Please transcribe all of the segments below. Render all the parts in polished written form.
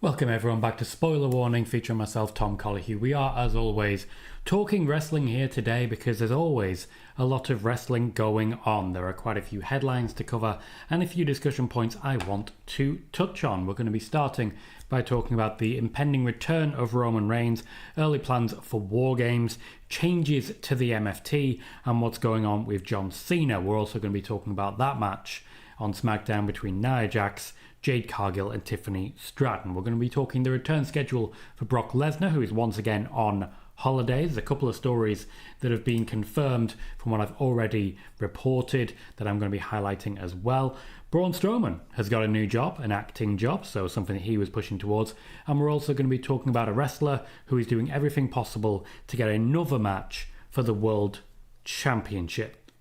Welcome everyone back to Spoiler Warning featuring myself, Tom Colohue. We are, as always, talking wrestling here today because there's always a lot of wrestling going on. There are quite a few headlines to cover and a few discussion points I want to touch on. We're going to be starting by talking about the impending return of Roman Reigns, early plans for Wargames, changes to the MFT, and what's going on with John Cena. We're also going to be talking about that match on Smackdown between Nia Jax, Jade Cargill and Tiffany Stratton. We're going to be talking the return schedule for Brock Lesnar, who is once again on holidays. There's a couple of stories that have been confirmed from what I've already reported that I'm going to be highlighting as well. Braun Strowman has got a new job, an acting job, so something that he was pushing towards. And we're also going to be talking about a wrestler who is doing everything possible to get another match for the World Championship.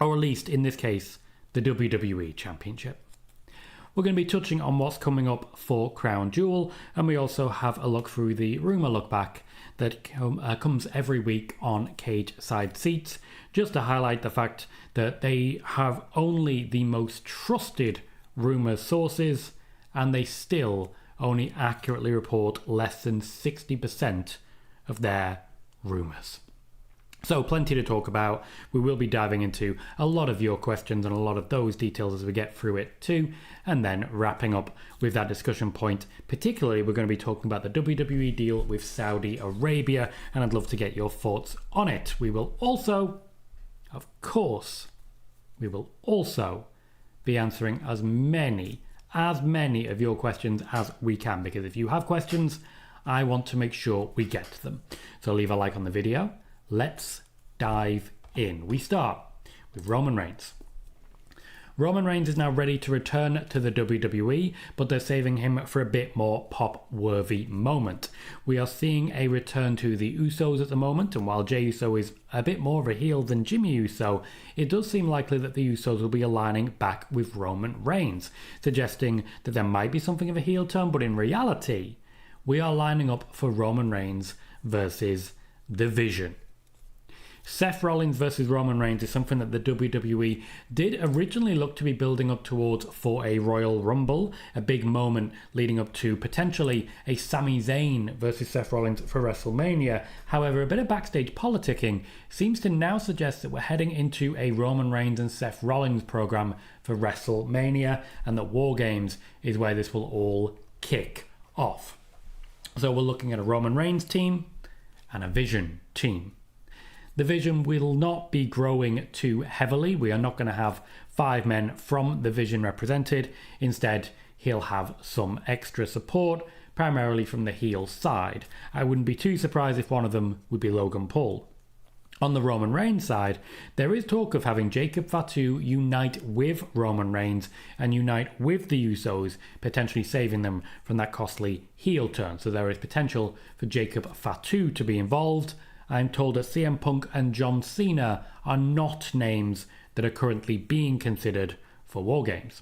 Or at least, in this case, the WWE Championship. We're going to be touching on what's coming up for Crown Jewel, and we also have a look through the rumour look back that comes every week on Cage Side Seats, just to highlight the fact that they have only the most trusted rumour sources, and they still only accurately report less than 60% of their rumours. So plenty to talk about. We will be diving into a lot of your questions and a lot of those details as we get through it too, and then wrapping up with that discussion point. Particularly, we're going to be talking about the WWE deal with Saudi Arabia, and I'd love to get your thoughts on it. We will also, of course, be answering as many of your questions as we can, because if you have questions, I want to make sure we get to them. So leave a like on the video. Let's dive in. We start with Roman Reigns. Roman Reigns is now ready to return to the WWE, but they're saving him for a bit more pop-worthy moment. We are seeing a return to the Usos at the moment, and while Jey Uso is a bit more of a heel than Jimmy Uso, it does seem likely that the Usos will be aligning back with Roman Reigns, suggesting that there might be something of a heel turn, but in reality, we are lining up for Roman Reigns versus The Vision. Seth Rollins versus Roman Reigns is something that the WWE did originally look to be building up towards for a Royal Rumble, a big moment leading up to potentially a Sami Zayn versus Seth Rollins for WrestleMania. However, a bit of backstage politicking seems to now suggest that we're heading into a Roman Reigns and Seth Rollins program for WrestleMania, and that Wargames is where this will all kick off. So we're looking at a Roman Reigns team and a Vision team. The Vision will not be growing too heavily. We are not going to have 5 men from the Vision represented. Instead, he'll have some extra support, primarily from the heel side. I wouldn't be too surprised if one of them would be Logan Paul. On the Roman Reigns side, there is talk of having Jacob Fatu unite with Roman Reigns and unite with the Usos, potentially saving them from that costly heel turn. So there is potential for Jacob Fatu to be involved. I'm told that CM Punk and John Cena are not names that are currently being considered for Wargames.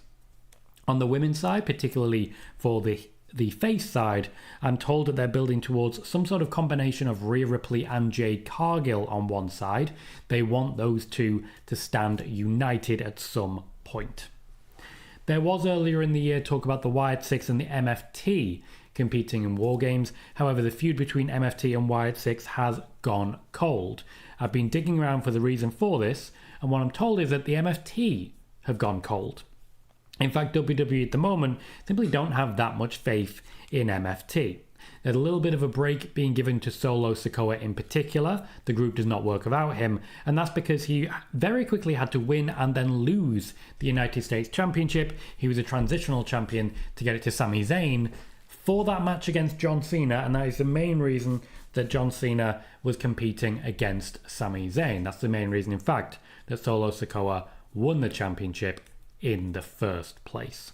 On the women's side, particularly for the face side, I'm told that they're building towards some sort of combination of Rhea Ripley and Jade Cargill on one side. They want those two to stand united at some point. There was earlier in the year talk about the Wyatt Six and the MFT competing in Wargames. However, the feud between MFT and Wyatt Six has gone cold. I've been digging around for the reason for this, and what I'm told is that the MFT have gone cold. In fact, WWE at the moment simply don't have that much faith in MFT. There's a little bit of a break being given to Solo Sikoa in particular. The group does not work without him, and that's because he very quickly had to win and then lose the United States Championship. He was a transitional champion to get it to Sami Zayn for that match against John Cena, and that is the main reason that John Cena was competing against Sami Zayn. That's the main reason, in fact, that Solo Sikoa won the championship in the first place.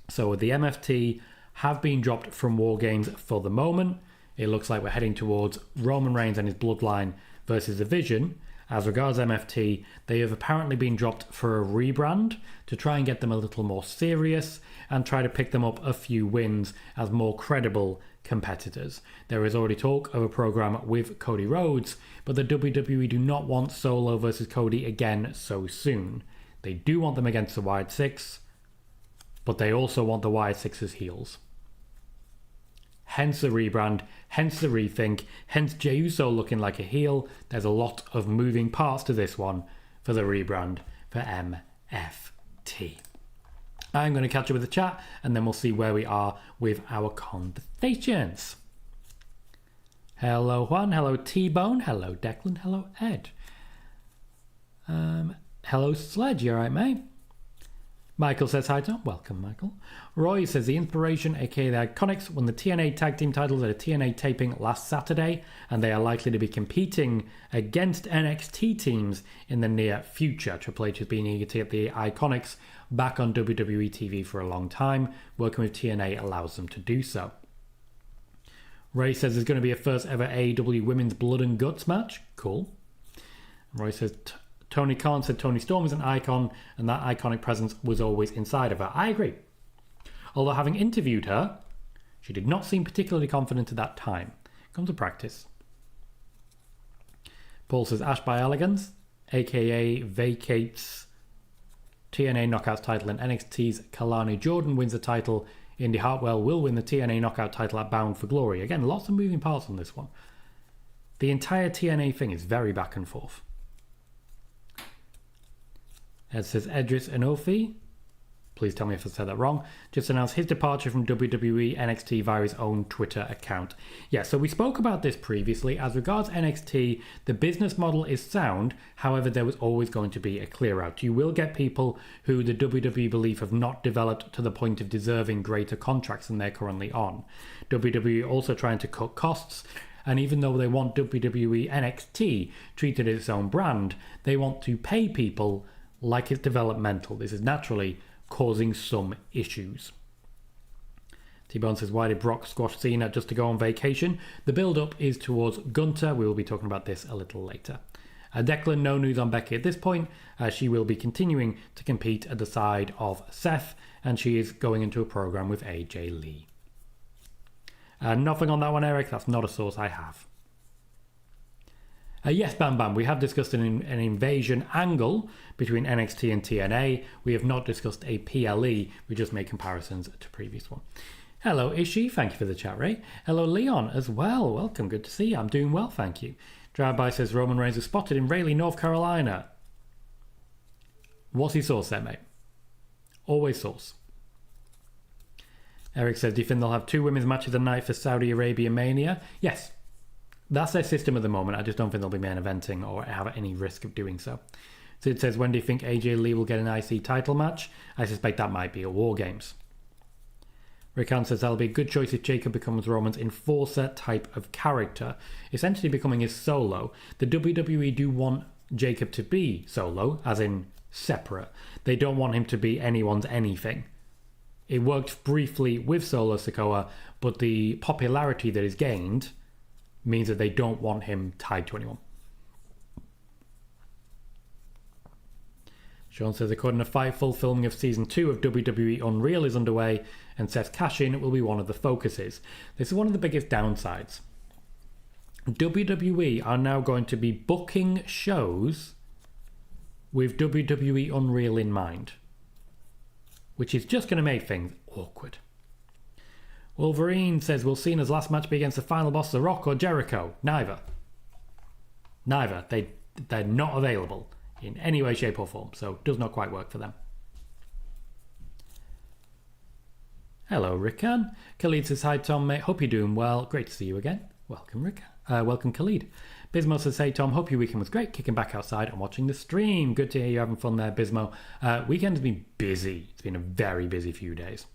So the MFT have been dropped from Wargames for the moment. It looks like we're heading towards Roman Reigns and his bloodline versus The Vision. As regards MFT, they have apparently been dropped for a rebrand to try and get them a little more serious and try to pick them up a few wins as more credible competitors. There is already talk of a program with Cody Rhodes, but the WWE do not want Solo versus Cody again so soon. They do want them against the Wyatt Six, but they also want the Wyatt Six as heels. hence the rebrand, hence the rethink, hence Jey Uso looking like a heel. There's a lot of moving parts to this one for the rebrand for MFT. I'm going to catch up with the chat and then we'll see where we are with our conversations. Hello Juan, hello T-Bone, hello Declan, hello Ed. Hello Sledge, you alright mate? Michael says hi Tom, welcome Michael. Roy says the Inspiration aka the Iconics won the TNA tag team titles at a TNA taping last Saturday and they are likely to be competing against NXT teams in the near future. Triple H has been eager to get the Iconics back on WWE TV for a long time. Working with TNA allows them to do so. Ray says there's going to be a first ever AEW Women's Blood and Guts match. Cool. Roy says Tony Khan said Toni Storm is an icon and that iconic presence was always inside of her. I agree. Although having interviewed her, she did not seem particularly confident at that time. Come to practice. Paul says Ash by Elegance, aka vacates TNA Knockouts title and NXT's Kalani Jordan wins the title. Indy Hartwell will win the TNA Knockout title at Bound for Glory. Again, lots of moving parts on this one. The entire TNA thing is very back and forth. Ed says Edris Enofi, please tell me if I said that wrong, just announced his departure from WWE NXT via his own Twitter account. Yeah, so we spoke about this previously. As regards NXT, the business model is sound. However, there was always going to be a clear out. You will get people who the WWE believe have not developed to the point of deserving greater contracts than they're currently on. WWE also trying to cut costs. And even though they want WWE NXT treated as its own brand, they want to pay people like it's developmental. This is naturally causing some issues. T-Bone says, why did Brock squash Cena just to go on vacation? The build-up is towards Gunter. We will be talking about this a little later. Declan, no news on Becky at this point. She will be continuing to compete at the side of Seth, and she is going into a program with AJ Lee. Nothing on that one, Eric. That's not a source I have. Yes, Bam Bam, we have discussed an invasion angle between NXT and TNA. We have not discussed a PLE. We just made comparisons to previous one. Hello, Ishi. Thank you for the chat, Ray. Hello, Leon, as well. Welcome. Good to see you. I'm doing well, thank you. Drive-by says Roman Reigns was spotted in Raleigh, North Carolina. What's his source there, mate? Always source. Eric says, do you think they'll have 2 women's matches a night for Saudi Arabia Mania? Yes. That's their system at the moment. I just don't think they'll be main eventing or have any risk of doing so. Sid says, when do you think AJ Lee will get an IC title match? I suspect that might be at Wargames. Rickan says that'll be a good choice if Jacob becomes Roman's enforcer type of character, essentially becoming his solo. The WWE do want Jacob to be solo, as in separate. They don't want him to be anyone's anything. It worked briefly with Solo Sikoa, but the popularity that is gained means that they don't want him tied to anyone. Sean says, according to Fightful, filming of Season 2 of WWE Unreal is underway, and Seth's cash-in will be one of the focuses. This is one of the biggest downsides. WWE are now going to be booking shows with WWE Unreal in mind, which is just going to make things awkward. Wolverine says, will Cena's last match be against the final boss, The Rock or Jericho? Neither. They're not available in any way, shape or form, so it does not quite work for them. Hello, Rickan. Khalid says, hi, Tom, mate. Hope you're doing well. Great to see you again. Welcome, Rickan. Welcome, Khalid. Bismo says, hey, Tom, hope your weekend was great. Kicking back outside and watching the stream. Good to hear you having fun there, Bismo. Weekend has been busy. It's been a very busy few days.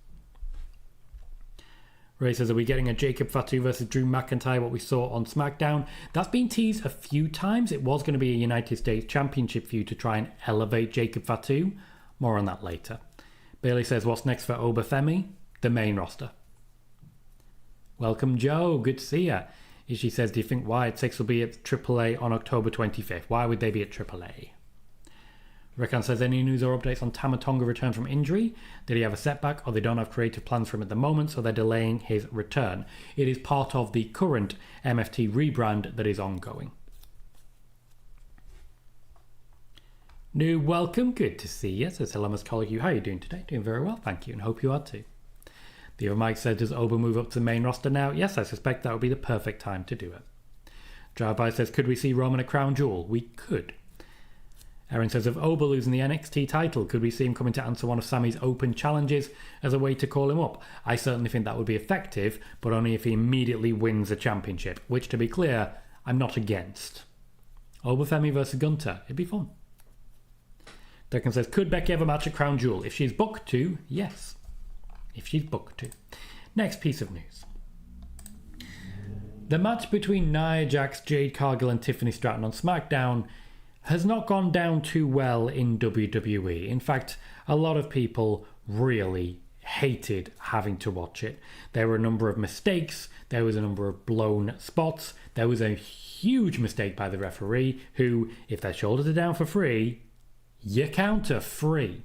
Ray says, are we getting a Jacob Fatu versus Drew McIntyre, what we saw on Smackdown? That's been teased a few times. It was going to be a United States Championship feud to try and elevate Jacob Fatu. More on that later. Bailey says, what's next for Obafemi? The main roster. Welcome, Joe. Good to see you. She says, do you think Wyatt 6 will be at AAA on October 25th? Why would they be at AAA? Rickan says, any news or updates on Tama Tonga return from injury? Did he have a setback or they don't have creative plans for him at the moment, so they're delaying his return? It is part of the current MFT rebrand that is ongoing. New welcome, good to see you. Says hello, Miss Colohue. How are you doing today? Doing very well, thank you, and hope you are too. The other Mike said, does Oba move up to the main roster now? Yes, I suspect that would be the perfect time to do it. Drive-by says, could we see Roman at Crown Jewel? We could. Aaron says, of Oba losing the NXT title, could we see him coming to answer one of Sammy's open challenges as a way to call him up? I certainly think that would be effective, but only if he immediately wins a championship, which, to be clear, I'm not against. Oba Femi versus Gunter. It'd be fun. Declan says, could Becky have a match at Crown Jewel? If she's booked to, yes. If she's booked to. Next piece of news. The match between Nia Jax, Jade Cargill and Tiffany Stratton on Smackdown has not gone down too well in WWE. In fact, a lot of people really hated having to watch it. There were a number of mistakes. There was a number of blown spots. There was a huge mistake by the referee who, if their shoulders are down for free, you counter free.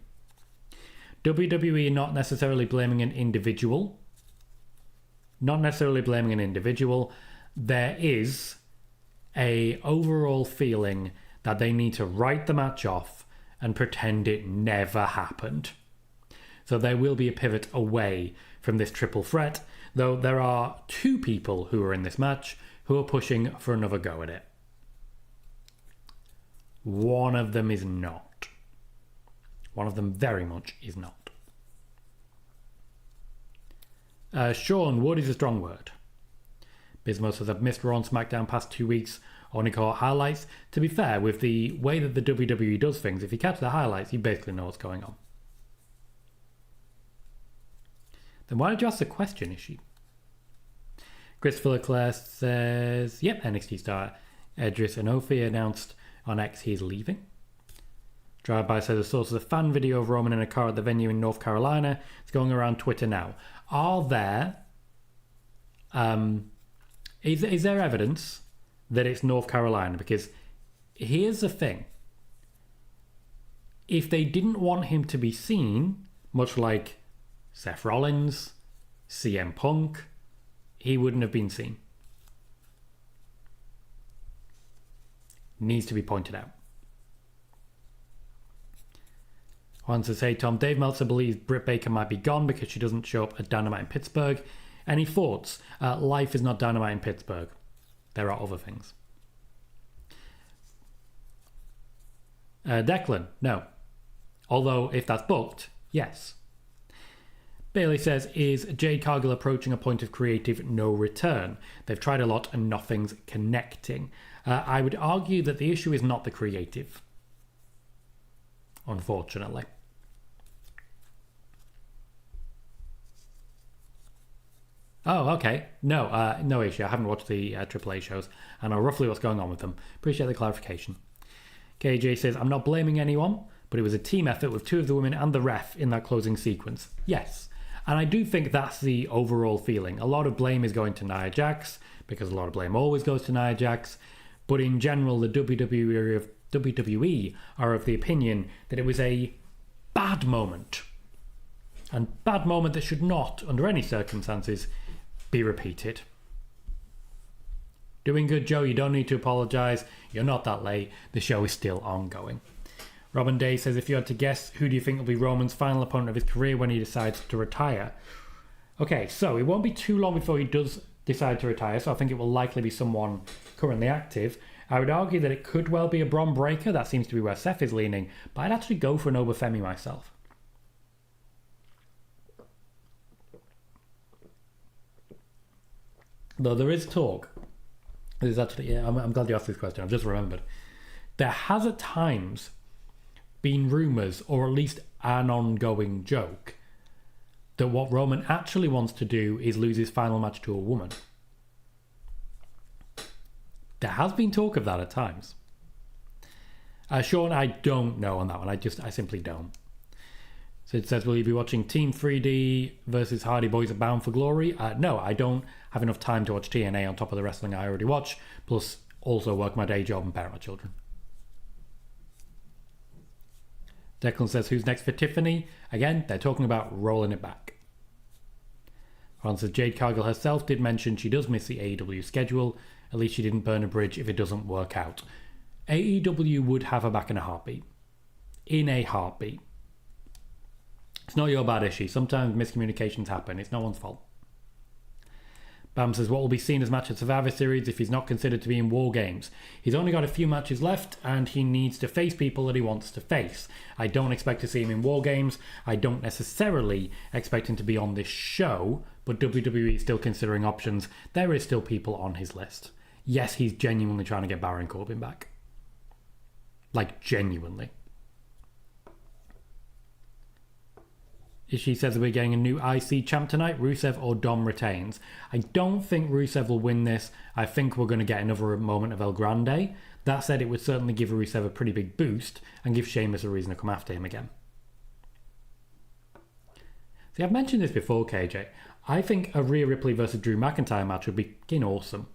WWE not necessarily blaming an individual. There is a overall feeling that they need to write the match off and pretend it never happened. So there will be a pivot away from this triple threat, though there are two people who are in this match who are pushing for another go at it. One of them is not. One of them very much is not. Sean, wood is a strong word. Bismo says, I've missed Raw and SmackDown past 2 weeks, only caught highlights. To be fair, with the way that the WWE does things, if you catch the highlights, you basically know what's going on. Then why did you ask the question, Ishii? Christopher Leclerc says, yep, NXT star Edris Enofi announced on X he is leaving. Drive-by says a source of a fan video of Roman in a car at the venue in North Carolina. It's going around Twitter now. Are there... Is there evidence that it's North Carolina? Because here's the thing. If they didn't want him to be seen, much like Seth Rollins, CM Punk, he wouldn't have been seen. Needs to be pointed out. Wants to say, Tom, Dave Meltzer believes Britt Baker might be gone because she doesn't show up at Dynamite in Pittsburgh. Any thoughts? Life is not Dynamite in Pittsburgh. There are other things. Declan, no. Although, if that's booked, yes. Bailey says, is Jade Cargill approaching a point of creative no return? They've tried a lot and nothing's connecting. I would argue that the issue is not the creative. Unfortunately. Oh, okay. No, no issue. I haven't watched the AAA shows. I know roughly what's going on with them. Appreciate the clarification. KJ says, I'm not blaming anyone, but it was a team effort with two of the women and the ref in that closing sequence. Yes. And I do think that's the overall feeling. A lot of blame is going to Nia Jax, because a lot of blame always goes to Nia Jax. But in general, the WWE are of the opinion that it was a bad moment. And bad moment that should not, under any circumstances, be repeated. Doing good, Joe. You don't need to apologise. You're not that late. The show is still ongoing. Robin Day says, if you had to guess, who do you think will be Roman's final opponent of his career when he decides to retire? Okay, so it won't be too long before he does decide to retire, so I think it will likely be someone currently active. I would argue that it could well be a Bron Breakker. That seems to be where Seth is leaning. But I'd actually go for an Oba Femi myself. Though there is talk. There's actually, yeah, I'm glad you asked this question. I've just remembered. There has at times been rumours, or at least an ongoing joke, that what Roman actually wants to do is lose his final match to a woman. There has been talk of that at times. Sean, I don't know on that one. I simply don't. So it says, will you be watching Team 3D versus Hardy Boys at Bound for Glory? No, I don't have enough time to watch TNA on top of the wrestling I already watch, plus also work my day job and parent my children. Declan says, who's next for Tiffany? Again, they're talking about rolling it back. Ron says, Jade Cargill herself did mention she does miss the AEW schedule. At least she didn't burn a bridge if it doesn't work out. AEW would have her back in a heartbeat. In a heartbeat. It's not your bad, Ishii. Sometimes miscommunications happen. It's no one's fault. Bam says, what will be seen as match at Survivor Series if he's not considered to be in Wargames? He's only got a few matches left and he needs to face people that he wants to face. I don't expect to see him in Wargames. I don't necessarily expect him to be on this show, but WWE is still considering options. There is still people on his list. Yes, he's genuinely trying to get Baron Corbin back. Like, genuinely. Ishii says that we're getting a new IC champ tonight. Rusev or Dom retains. I don't think Rusev will win this. I think we're going to get another moment of El Grande. That said, it would certainly give Rusev a pretty big boost and give Sheamus a reason to come after him again. See, I've mentioned this before, KJ. I think a Rhea Ripley versus Drew McIntyre match would be fucking awesome.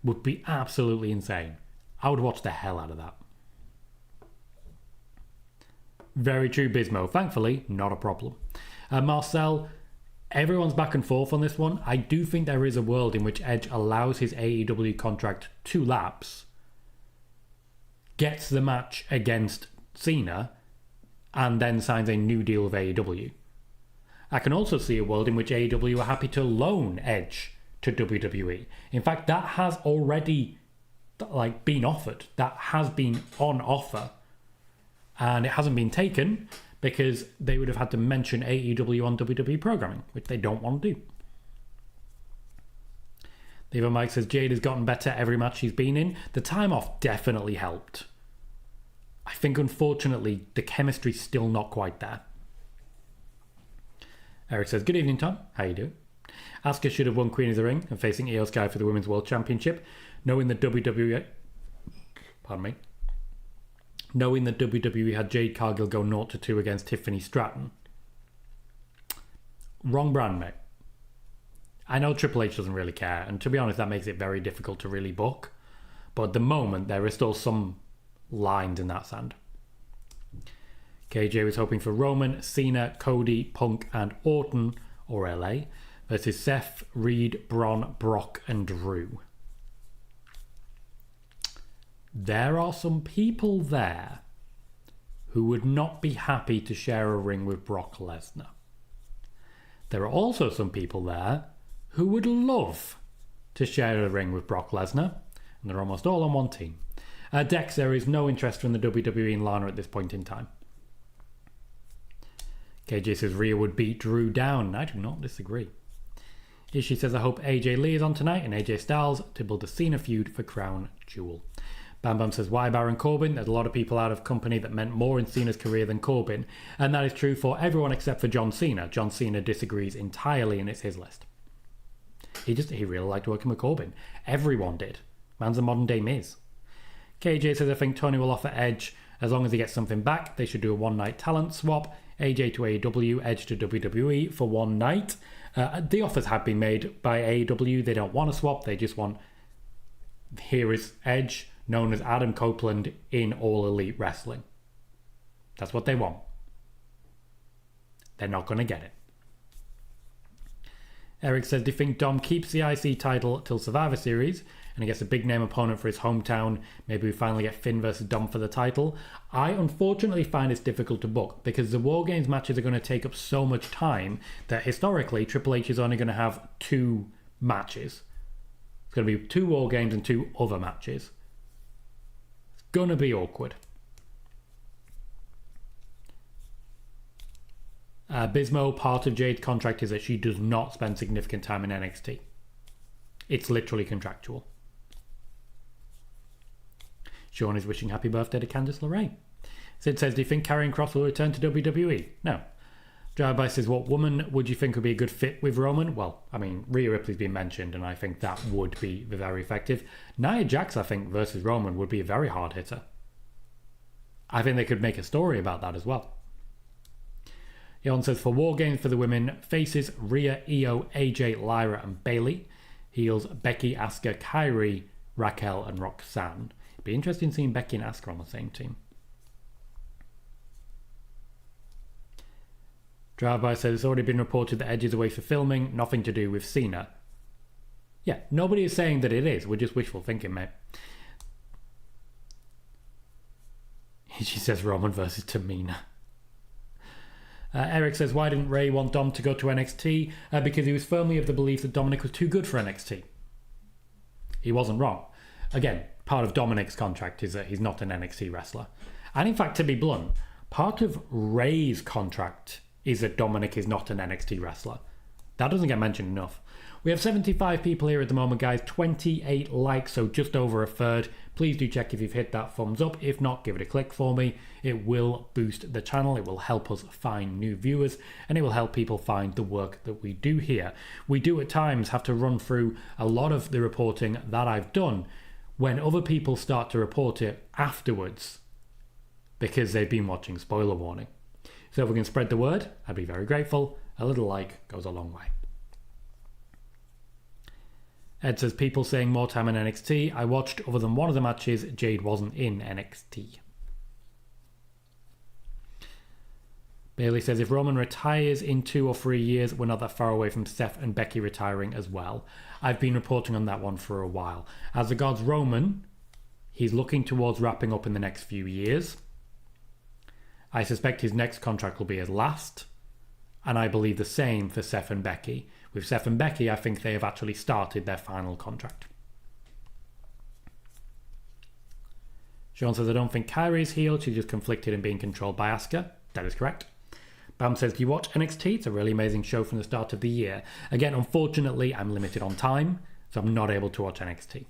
Would be absolutely insane. I would watch the hell out of that. Very true, Bismo. Thankfully, not a problem. Marcel, everyone's back and forth on this one. I do think there is a world in which Edge allows his AEW contract to lapse, gets the match against Cena, and then signs a new deal with AEW. I can also see a world in which AEW are happy to loan Edge to WWE. In fact, that has already been offered. That has been on offer. And it hasn't been taken because they would have had to mention AEW on WWE programming, which they don't want to do. Levo Mike says Jade has gotten better every match she's been in. The time off definitely helped. I think, unfortunately, the chemistry's still not quite there. Eric says, good evening, Tom. How you doing? Asuka should have won Queen of the Ring and facing Io Sky for the Women's World Championship, knowing that WWE had Jade Cargill go 0-2 against Tiffany Stratton. Wrong brand, mate. I know Triple H doesn't really care, and to be honest, that makes it very difficult to really book. But at the moment, there is still some lines in that sand. KJ was hoping for Roman, Cena, Cody, Punk, and Orton, or LA, versus Seth, Reed, Braun, Brock, and Drew. There are some people there who would not be happy to share a ring with Brock Lesnar. There are also some people there who would love to share a ring with Brock Lesnar, and they're almost all on one team. Dex, there is no interest from the WWE in Lana at this point in time. KJ says Rhea would beat Drew down. I do not disagree. Ishii says I hope AJ Lee is on tonight and AJ Styles to build a Cena feud for Crown Jewel. Bam Bam says, why Baron Corbin? There's a lot of people out of company that meant more in Cena's career than Corbin. And that is true for everyone except for John Cena. John Cena disagrees entirely and it's his list. He really liked working with Corbin. Everyone did. Man's a modern day Miz. KJ says, I think Tony will offer Edge as long as he gets something back. They should do a one-night talent swap. AJ to AEW, Edge to WWE for one night. The offers have been made by AEW. They don't want to swap. They just want, here is Edge, known as Adam Copeland in All Elite Wrestling. That's what they want. They're not going to get it. Eric says, do you think Dom keeps the IC title till Survivor Series and he gets a big name opponent for his hometown? Maybe we finally get Finn versus Dom for the title. I unfortunately find it's difficult to book because the Wargames matches are going to take up so much time that historically Triple H is only going to have 2 matches. It's going to be 2 Wargames and 2 other matches. It's going to be awkward. Bismo, part of Jade's contract is that she does not spend significant time in NXT. It's literally contractual. Sean is wishing happy birthday to Candice LeRae. Sid says, do you think Karrion Kross will return to WWE? No. Drive-by says, what woman would you think would be a good fit with Roman? Well, I mean, Rhea Ripley's been mentioned, and I think that would be very effective. Nia Jax, I think, versus Roman would be a very hard hitter. I think they could make a story about that as well. Jon says, for War Games for the women, faces Rhea, Io, AJ, Lyra, and Bayley. Heels Becky, Asuka, Kairi, Raquel, and Roxanne. It'd be interesting seeing Becky and Asuka on the same team. Drive-by says, it's already been reported that Edge is away for filming, nothing to do with Cena. Yeah, nobody is saying that it is. We're just wishful thinking, mate. She says Roman versus Tamina. Eric says, why didn't Ray want Dom to go to NXT? Because he was firmly of the belief that Dominic was too good for NXT. He wasn't wrong. Again, part of Dominic's contract is that he's not an NXT wrestler. And in fact, to be blunt, part of Ray's contract is that Dominic is not an NXT wrestler. That doesn't get mentioned enough. We have 75 people here at the moment, guys. 28 likes, so just over a third. Please do check if you've hit that thumbs up. If not, give it a click for me. It will boost the channel. It will help us find new viewers, and it will help people find the work that we do here. We do at times have to run through a lot of the reporting that I've done when other people start to report it afterwards because they've been watching. Spoiler warning. So if we can spread the word, I'd be very grateful. A little like goes a long way. Ed says, people saying more time in NXT. I watched other than one of the matches, Jade wasn't in NXT. Bailey says, if Roman retires in 2 or 3 years, we're not that far away from Seth and Becky retiring as well. I've been reporting on that one for a while. As regards Roman, he's looking towards wrapping up in the next few years. I suspect his next contract will be his last. And I believe the same for Seth and Becky. With Seth and Becky, I think they have actually started their final contract. Sean says, I don't think Kairi's healed. She's just conflicted and being controlled by Asuka. That is correct. Bam says, do you watch NXT? It's a really amazing show from the start of the year. Again, unfortunately, I'm limited on time, so I'm not able to watch NXT.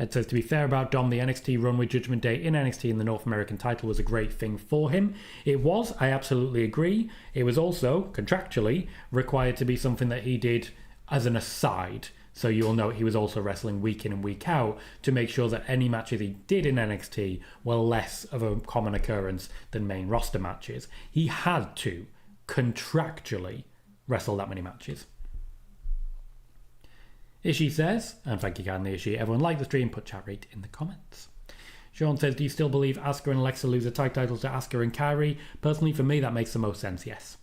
Ed says, to be fair about Dom, the NXT run with Judgment Day in NXT in the North American title was a great thing for him. It was, I absolutely agree. It was also, contractually, required to be something that he did as an aside. So you'll note he was also wrestling week in and week out to make sure that any matches he did in NXT were less of a common occurrence than main roster matches. He had to, contractually, wrestle that many matches. Ishii says, and thank you kindly Ishii, everyone like the stream, put chat rate in the comments. Sean says, do you still believe Asuka and Alexa lose the tag titles to Asuka and Kairi? Personally, for me, that makes the most sense, yes.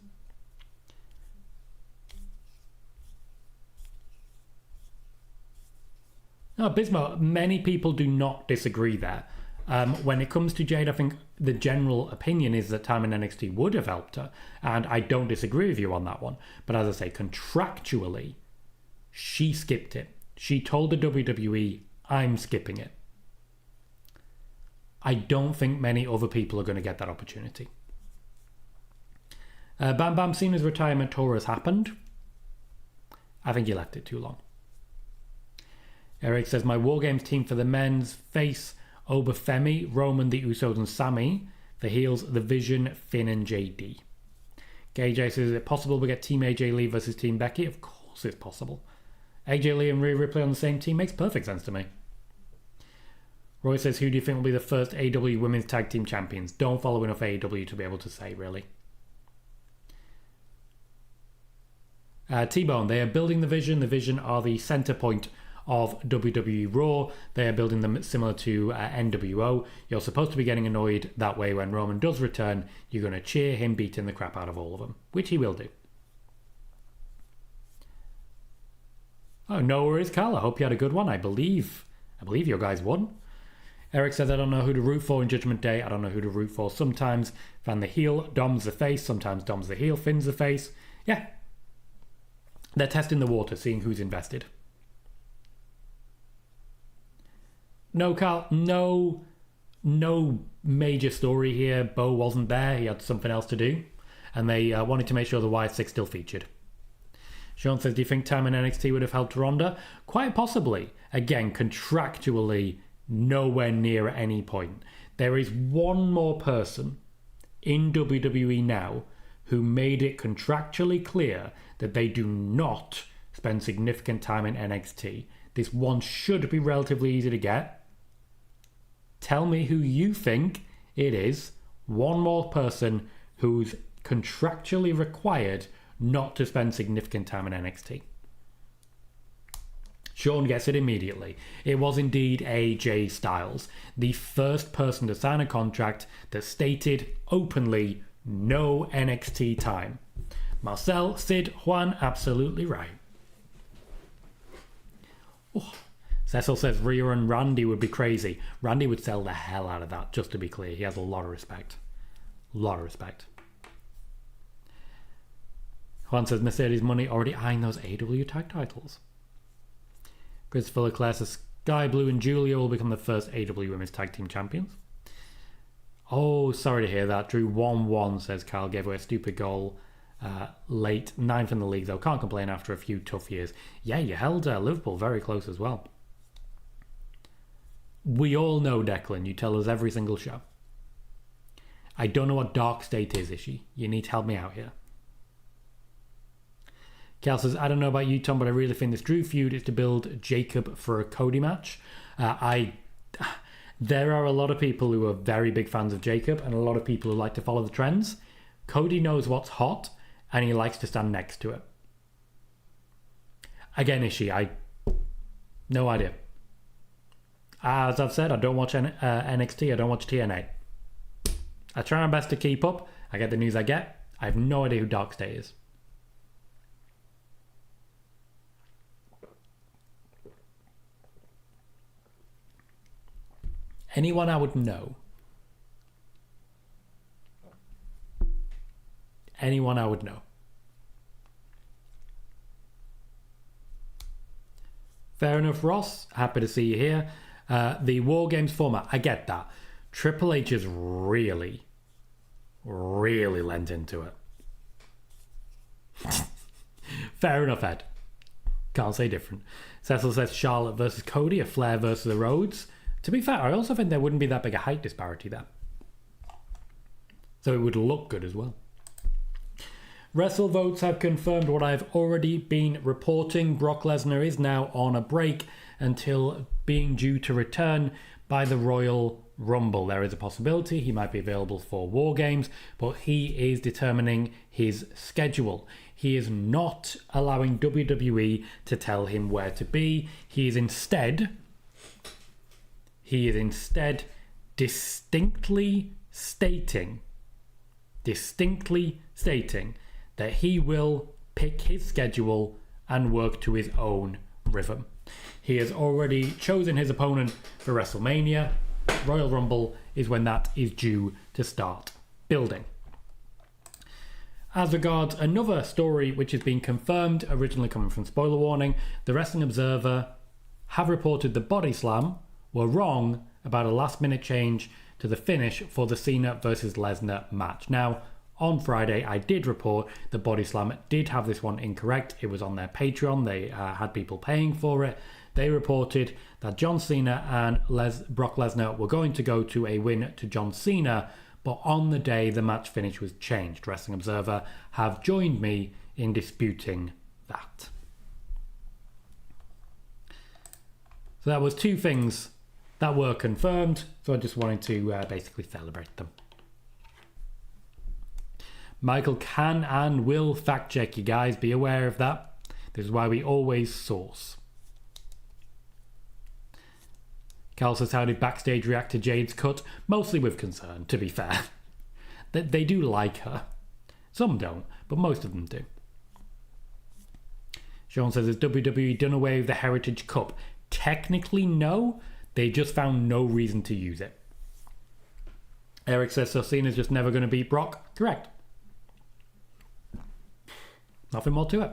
No, Bismo, many people do not disagree there. When it comes to Jade, I think the general opinion is that time in NXT would have helped her, and I don't disagree with you on that one. But as I say, contractually, she skipped it. She told the WWE, I'm skipping it. I don't think many other people are going to get that opportunity. Bam Bam, Cena's retirement tour has happened. I think he left it too long. Eric says, my Wargames team for the men's face, Obafemi, Roman, the Usos and Sami. The heels, The Vision, Finn and JD. KJ says, is it possible we get Team AJ Lee versus Team Becky? Of course it's possible. AJ Lee and Rhea Ripley on the same team makes perfect sense to me. Roy says, who do you think will be the first AEW Women's Tag Team Champions? Don't follow enough AEW to be able to say, really. T-Bone, they are building the Vision. The Vision are the centre point of WWE Raw. They are building them similar to NWO. You're supposed to be getting annoyed that way when Roman does return. You're going to cheer him beating the crap out of all of them, which he will do. Oh, no worries, Carl. I hope you had a good one. I believe your guys won. Eric says, I don't know who to root for in Judgment Day. I don't know who to root for. Sometimes Van the heel, Dom's the face. Sometimes Dom's the heel, Finn's the face. Yeah. They're testing the water, seeing who's invested. No, Carl. No major story here. Bo wasn't there. He had something else to do. And they wanted to make sure the Y6 still featured. Sean says, do you think time in NXT would have helped Ronda? Quite possibly. Again, contractually, nowhere near at any point. There is one more person in WWE now who made it contractually clear that they do not spend significant time in NXT. This one should be relatively easy to get. Tell me who you think it is. One more person who's contractually required not to spend significant time in NXT. Sean gets it immediately. It was indeed AJ Styles, the first person to sign a contract that stated openly no NXT time. Marcel, Sid, Juan, absolutely right. Oh. Cecil says Rhea and Randy would be crazy. Randy would sell the hell out of that, just to be clear. He has a lot of respect. A lot of respect. Juan says Mercedes Money already eyeing those AEW tag titles. Christopher Leclerc says Sky Blue and Julia will become the first AEW Women's Tag Team Champions. Oh, sorry to hear that. Drew 1-1, says Kyle. Gave away a stupid goal late. 9th in the league, though. Can't complain after a few tough years. Yeah, you held Liverpool very close as well. We all know, Declan. You tell us every single show. I don't know what dark state is, Ishii. You need to help me out here. Cal says, I don't know about you, Tom, but I really think this Drew feud is to build Jacob for a Cody match. There are a lot of people who are very big fans of Jacob and a lot of people who like to follow the trends. Cody knows what's hot and he likes to stand next to it. Again, Ishii, no idea. As I've said, I don't watch NXT, I don't watch TNA. I try my best to keep up. I get the news I get. I have no idea who Dark State is. Anyone I would know. Anyone I would know. Fair enough, Ross. Happy to see you here. The Wargames format, I get that. Triple H has really lent into it. Fair enough, Ed. Can't say different. Cecil says Charlotte versus Cody, a Flair versus the Rhodes. To be fair, I also think there wouldn't be that big a height disparity there. So it would look good as well. WrestleVotes have confirmed what I've already been reporting. Brock Lesnar is now on a break until being due to return by the Royal Rumble. There is a possibility he might be available for Wargames, but he is determining his schedule. He is not allowing WWE to tell him where to be. He is instead distinctly stating that he will pick his schedule and work to his own rhythm. He has already chosen his opponent for WrestleMania. Royal Rumble is when that is due to start building. As regards another story which has been confirmed, originally coming from Spoiler Warning, the Wrestling Observer have reported the Body Slam were wrong about a last-minute change to the finish for the Cena versus Lesnar match. Now, on Friday, I did report the Body Slam did have this one incorrect. It was on their Patreon. They had people paying for it. They reported that John Cena and Brock Lesnar were going to go to a win to John Cena, but on the day the match finish was changed. Wrestling Observer have joined me in disputing that. So that was two things that were confirmed, so I just wanted to basically celebrate them. Michael can and will fact check you guys, be aware of that. This is why we always source. Carl says, how did Backstage react to Jade's cut? Mostly with concern, to be fair. They do like her. Some don't, but most of them do. Sean says, has WWE done away with the Heritage Cup? Technically, no. They just found no reason to use it. Eric says, so Cena's just never going to beat Brock? Correct. Nothing more to it.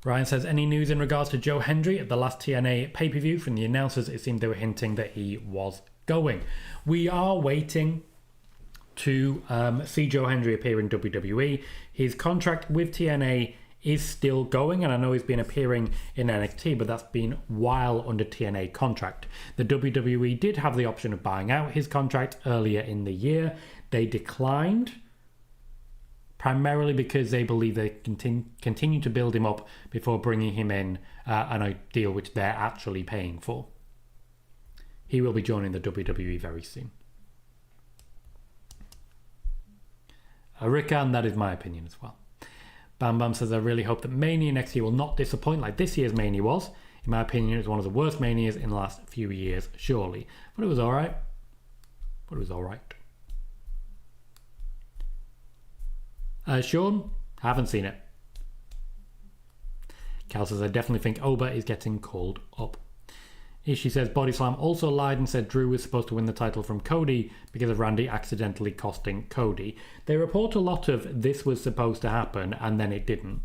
Ryan says, any news in regards to Joe Hendry at the last TNA pay-per-view? From the announcers, it seemed they were hinting that he was going. We are waiting to see Joe Hendry appear in WWE. His contract with TNA is still going, and I know he's been appearing in NXT, but that's been while under TNA contract. The WWE did have the option of buying out his contract earlier in the year. They declined, primarily because they believe they continue to build him up before bringing him in on a deal which they're actually paying for. He will be joining the WWE very soon. Rick, and that is my opinion as well. Bam Bam says, I really hope that Mania next year will not disappoint like this year's Mania was. In my opinion, it was one of the worst Manias in the last few years, surely. But it was alright. Sean, haven't seen it. Cal says, I definitely think Oba is getting called up. Ishii says Body Slam also lied and said Drew was supposed to win the title from Cody because of Randy accidentally costing Cody. They report a lot of this was supposed to happen and then it didn't.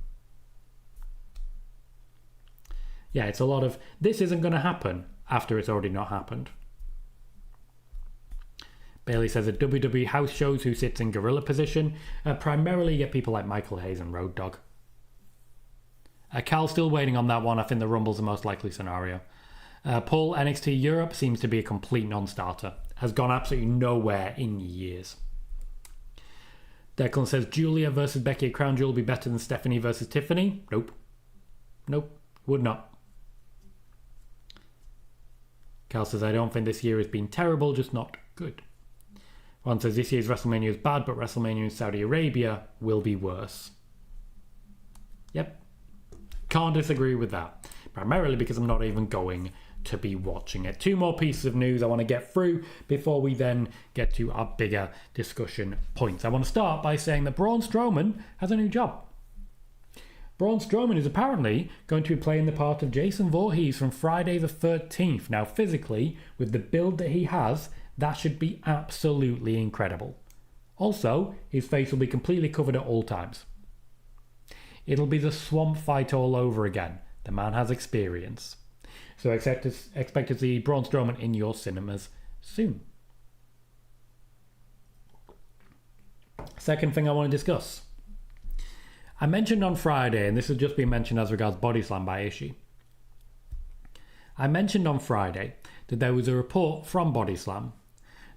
Yeah, it's a lot of this isn't going to happen after it's already not happened. Bailey says at WWE house shows who sits in gorilla position. Primarily get people like Michael Hayes and Road Dogg. Cal's still waiting on that one. I think the Rumble's the most likely scenario. Paul, NXT Europe seems to be a complete non-starter. Has gone absolutely nowhere in years. Declan says Julia versus Becky at Crown Jewel will be better than Stephanie versus Tiffany. Nope. Would not. Cal says I don't think this year has been terrible, just not good. Ron says this year's WrestleMania is bad, but WrestleMania in Saudi Arabia will be worse. Yep. Can't disagree with that. Primarily because I'm not even going to be watching it. 2 more pieces of news I want to get through before we then get to our bigger discussion points. I want to start by saying that Braun Strowman has a new job. Braun Strowman is apparently going to be playing the part of Jason Voorhees from Friday the 13th. Now, physically, with the build that he has, that should be absolutely incredible. Also, his face will be completely covered at all times. It'll be the swamp fight all over again. The man has experience. So expect to see Braun Strowman in your cinemas soon. Second thing I want to discuss. I mentioned on Friday, and this has just been mentioned as regards Body Slam by Ishii. I mentioned on Friday that there was a report from Body Slam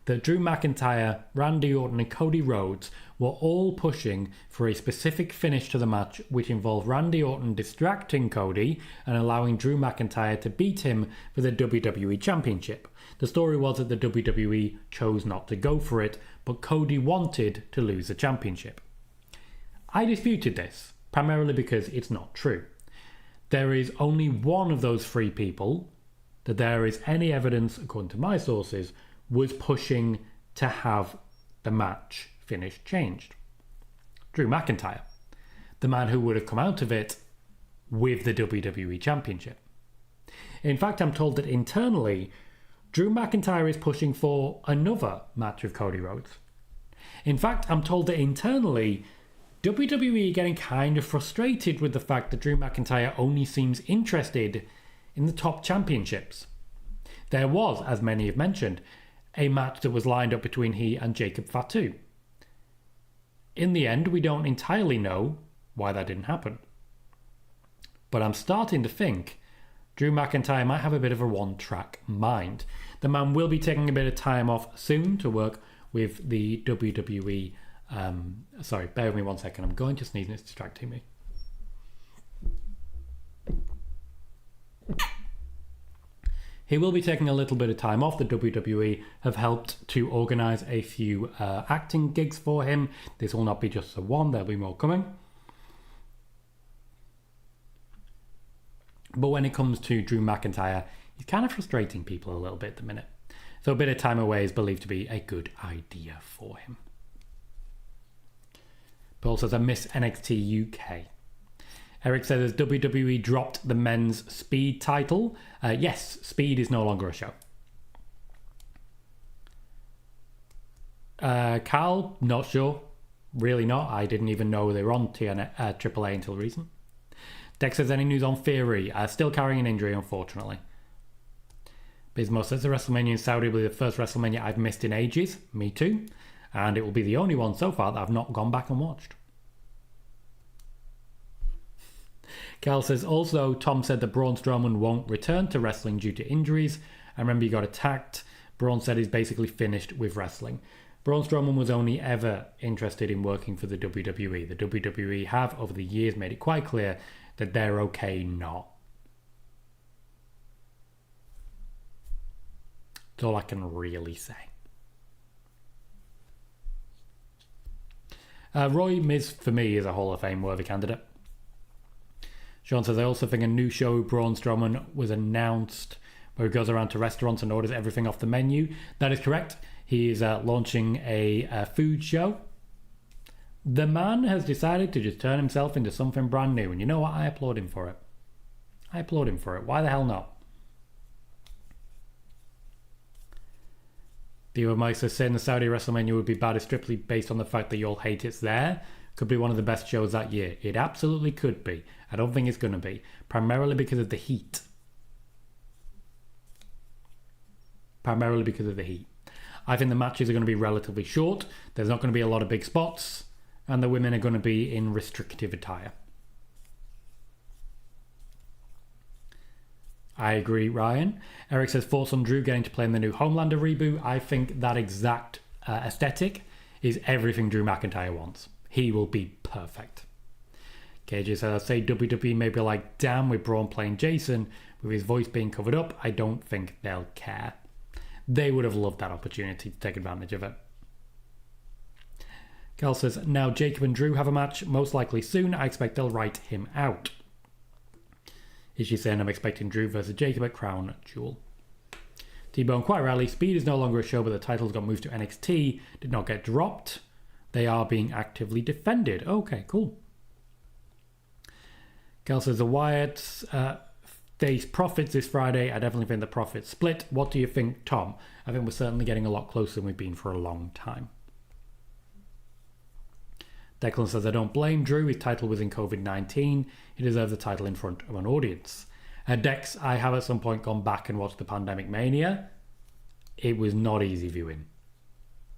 that Drew McIntyre, Randy Orton and Cody Rhodes were all pushing for a specific finish to the match which involved Randy Orton distracting Cody and allowing Drew McIntyre to beat him for the WWE Championship. The story was that the WWE chose not to go for it, but Cody wanted to lose the championship. I disputed this, primarily because it's not true. There is only one of those 3 people that there is any evidence, according to my sources, was pushing to have the match finish changed. Drew McIntyre, the man who would have come out of it with the WWE Championship. In fact, I'm told that internally, Drew McIntyre is pushing for another match with Cody Rhodes. In fact, I'm told that internally, WWE are getting kind of frustrated with the fact that Drew McIntyre only seems interested in the top championships. There was, as many have mentioned, a match that was lined up between he and Jacob Fatu. In the end, we don't entirely know why that didn't happen. But I'm starting to think Drew McIntyre might have a bit of a one-track mind. The man will be taking a bit of time off soon to work with the WWE. Sorry, bear with me 1 second. I'm going to sneeze and it's distracting me. He will be taking a little bit of time off. The WWE have helped to organise a few acting gigs for him. This will not be just the one, there'll be more coming. But when it comes to Drew McIntyre, he's kind of frustrating people a little bit at the minute. So a bit of time away is believed to be a good idea for him. Paul says, I miss NXT UK. Eric says WWE dropped the men's Speed title. Yes, Speed is no longer a show. Carl, not sure. Really not. I didn't even know they were on AAA until recent. Dex says, any news on Theory? Still carrying an injury, unfortunately. Bismo says the WrestleMania in Saudi will be the first WrestleMania I've missed in ages. Me too. And it will be the only one so far that I've not gone back and watched. Cal says, also, Tom said that Braun Strowman won't return to wrestling due to injuries. I remember he got attacked. Braun said he's basically finished with wrestling. Braun Strowman was only ever interested in working for the WWE. The WWE have, over the years, made it quite clear that they're okay not. That's all I can really say. Roy Miz, for me, is a Hall of Fame worthy candidate. Sean says, I also think a new show with Braun Strowman was announced where he goes around to restaurants and orders everything off the menu. That is correct. He is launching a food show. The man has decided to just turn himself into something brand new. And you know what? I applaud him for it. Why the hell not? The Umai says saying the Saudi WrestleMania would be bad is strictly based on the fact that you all hate it's there. Could be one of the best shows that year. It absolutely could be. I don't think it's going to be. Primarily because of the heat. Primarily because of the heat. I think the matches are going to be relatively short. There's not going to be a lot of big spots. And the women are going to be in restrictive attire. I agree, Ryan. Eric says, thoughts on Drew getting to play in the new Homelander reboot. I think that exact aesthetic is everything Drew McIntyre wants. He will be perfect. KJ says, I'd say WWE may be like, damn, with Braun playing Jason, with his voice being covered up. I don't think they'll care. They would have loved that opportunity to take advantage of it. Kel says, now Jacob and Drew have a match, most likely soon. I expect they'll write him out. Is she saying I'm expecting Drew versus Jacob at Crown Jewel? T-Bone, quite rarely, Speed is no longer a show, but the titles got moved to NXT, did not get dropped. They are being actively defended. Okay, cool. Kel says, the Wyatts face profits this Friday. I definitely think the profits split. What do you think, Tom? I think we're certainly getting a lot closer than we've been for a long time. Declan says, I don't blame Drew. His title was in COVID-19. He deserves the title in front of an audience. Dex, I have at some point gone back and watched the Pandemic Mania. It was not easy viewing.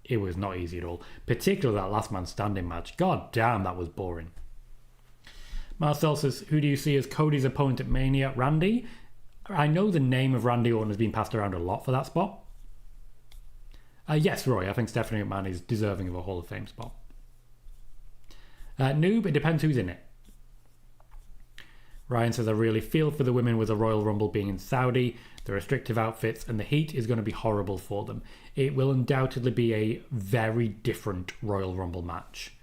It was not easy at all. Particularly that last man standing match. God damn, that was boring. Marcel says, who do you see as Cody's opponent at Mania? Randy? I know the name of Randy Orton has been passed around a lot for that spot. Yes, Roy, I think Stephanie McMahon is deserving of a Hall of Fame spot. Noob, it depends who's in it. Ryan says, I really feel for the women with the Royal Rumble being in Saudi, the restrictive outfits, and the heat is going to be horrible for them. It will undoubtedly be a very different Royal Rumble match.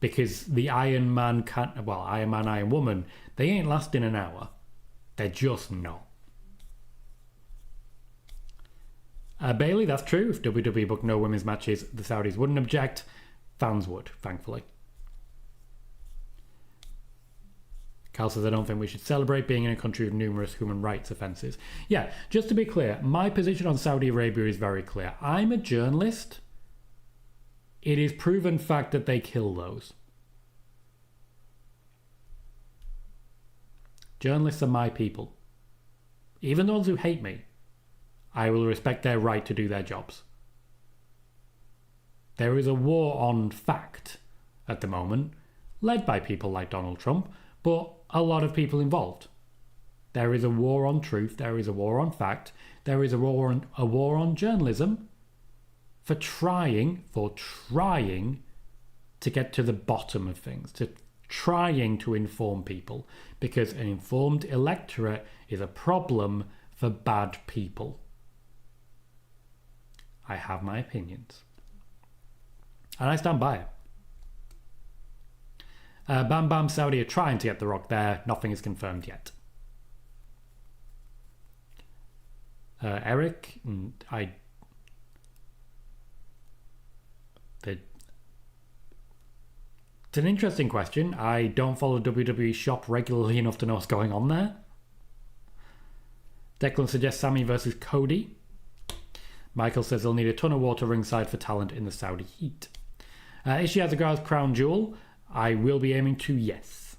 Because the Iron Man, Iron Man, Iron Woman, they ain't lasting an hour. They're just not. Bailey, that's true. If WWE booked no women's matches, the Saudis wouldn't object. Fans would, thankfully. Cal says, I don't think we should celebrate being in a country with numerous human rights offences. Yeah, just to be clear, my position on Saudi Arabia is very clear. I'm a journalist. It is proven fact that they kill those. Journalists are my people. Even those who hate me, I will respect their right to do their jobs. There is a war on fact at the moment, led by people like Donald Trump, but a lot of people involved. There is a war on truth, there is a war on fact, there is a war on journalism for trying to get to the bottom of things, to trying to inform people, because an informed electorate is a problem for bad people. I have my opinions. And I stand by it. Bam Bam Saudi are trying to get The Rock there. Nothing is confirmed yet. Eric, it's an interesting question. I don't follow WWE shop regularly enough to know what's going on there. Declan suggests Sammy versus Cody. Michael says they'll need a ton of water ringside for talent in the Saudi heat. Ishii Hazaga's crown jewel. I will be aiming to yes.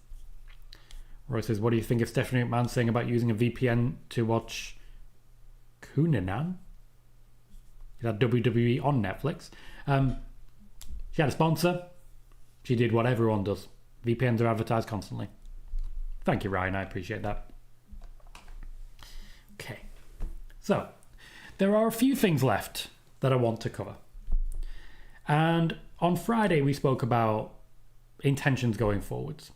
Roy says, what do you think of Stephanie McMahon saying about using a VPN to watch Kunanan? Is that WWE on Netflix? She had a sponsor. She did what everyone does. VPNs are advertised constantly. Thank you, Ryan. I appreciate that. Okay. So, there are a few things left that I want to cover. And on Friday, we spoke about intentions going forwards.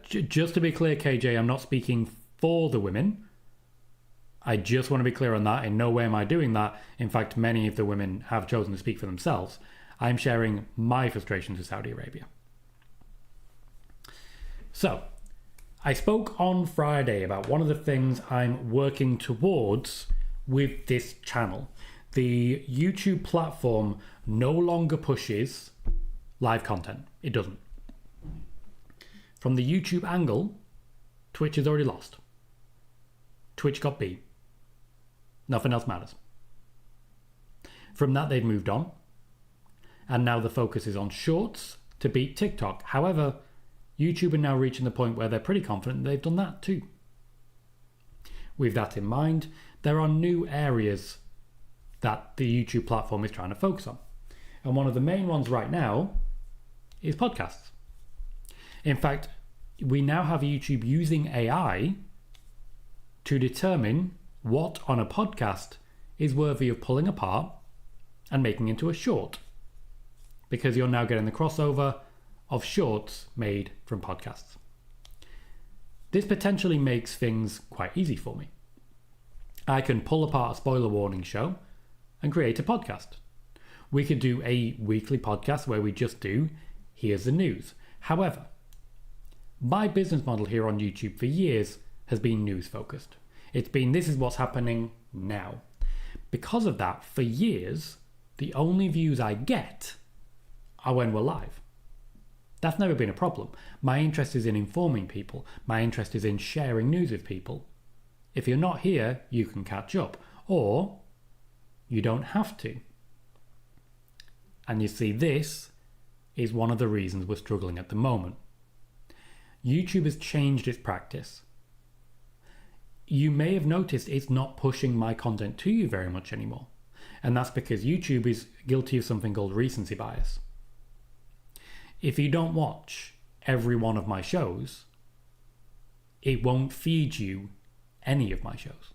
Just to be clear, KJ, I'm not speaking for the women. I just want to be clear on that. In no way am I doing that. In fact, many of the women have chosen to speak for themselves. I'm sharing my frustrations with Saudi Arabia. So, I spoke on Friday about one of the things I'm working towards with this channel. The YouTube platform no longer pushes live content. It doesn't. From the YouTube angle, Twitch has already lost. Twitch got beat. Nothing else matters. From that, they've moved on. And now the focus is on shorts to beat TikTok. However, YouTube are now reaching the point where they're pretty confident they've done that too. With that in mind, there are new areas that the YouTube platform is trying to focus on. And one of the main ones right now is podcasts. In fact, we now have YouTube using AI to determine what on a podcast is worthy of pulling apart and making into a short. Because you're now getting the crossover of shorts made from podcasts. This potentially makes things quite easy for me. I can pull apart a spoiler warning show and create a podcast. We could do a weekly podcast where we just do, here's the news. However, my business model here on YouTube for years has been news focused. It's been, this is what's happening now. Because of that, for years, the only views I get are when we're live. That's never been a problem. My interest is in informing people. My interest is in sharing news with people. If you're not here, you can catch up. Or you don't have to. And you see, this is one of the reasons we're struggling at the moment. YouTube has changed its practice. You may have noticed it's not pushing my content to you very much anymore. And that's because YouTube is guilty of something called recency bias. If you don't watch every one of my shows, it won't feed you any of my shows.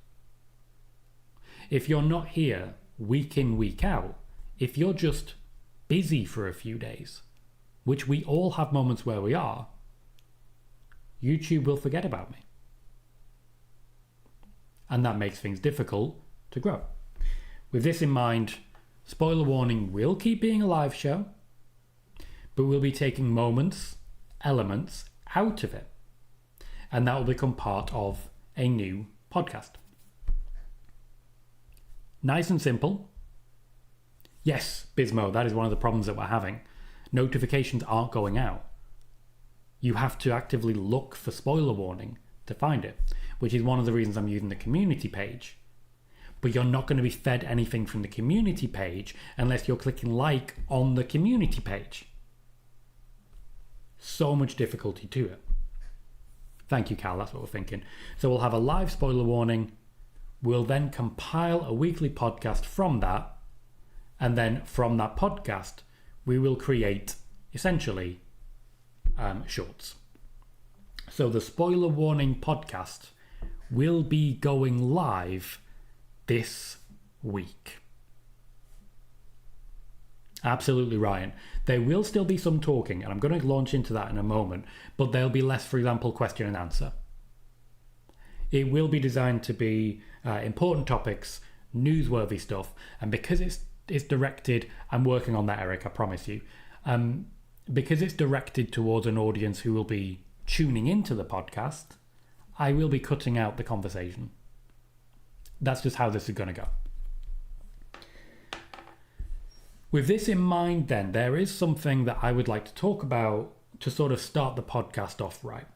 If you're not here week in, week out, if you're just busy for a few days, which we all have moments where we are, YouTube will forget about me. And that makes things difficult to grow. With this in mind, spoiler warning will keep being a live show, but we'll be taking moments, elements out of it. And that will become part of a new podcast. Nice and simple. Yes, Bismo, that is one of the problems that we're having. Notifications aren't going out. You have to actively look for spoiler warning to find it, which is one of the reasons I'm using the community page. But you're not going to be fed anything from the community page unless you're clicking like on the community page. So much difficulty to it. Thank you, Cal, that's what we're thinking. So we'll have a live spoiler warning. We'll then compile a weekly podcast from that. And then from that podcast, we will create, essentially, shorts. So the spoiler warning podcast will be going live this week. Absolutely, Ryan. There will still be some talking, and I'm going to launch into that in a moment, but there'll be less, for example, question and answer. It will be designed to be important topics, newsworthy stuff, and because it's directed, I'm working on that, Eric, I promise you, because it's directed towards an audience who will be tuning into the podcast, I will be cutting out the conversation. That's just how this is going to go. With this in mind then, there is something that I would like to talk about to sort of start the podcast off right.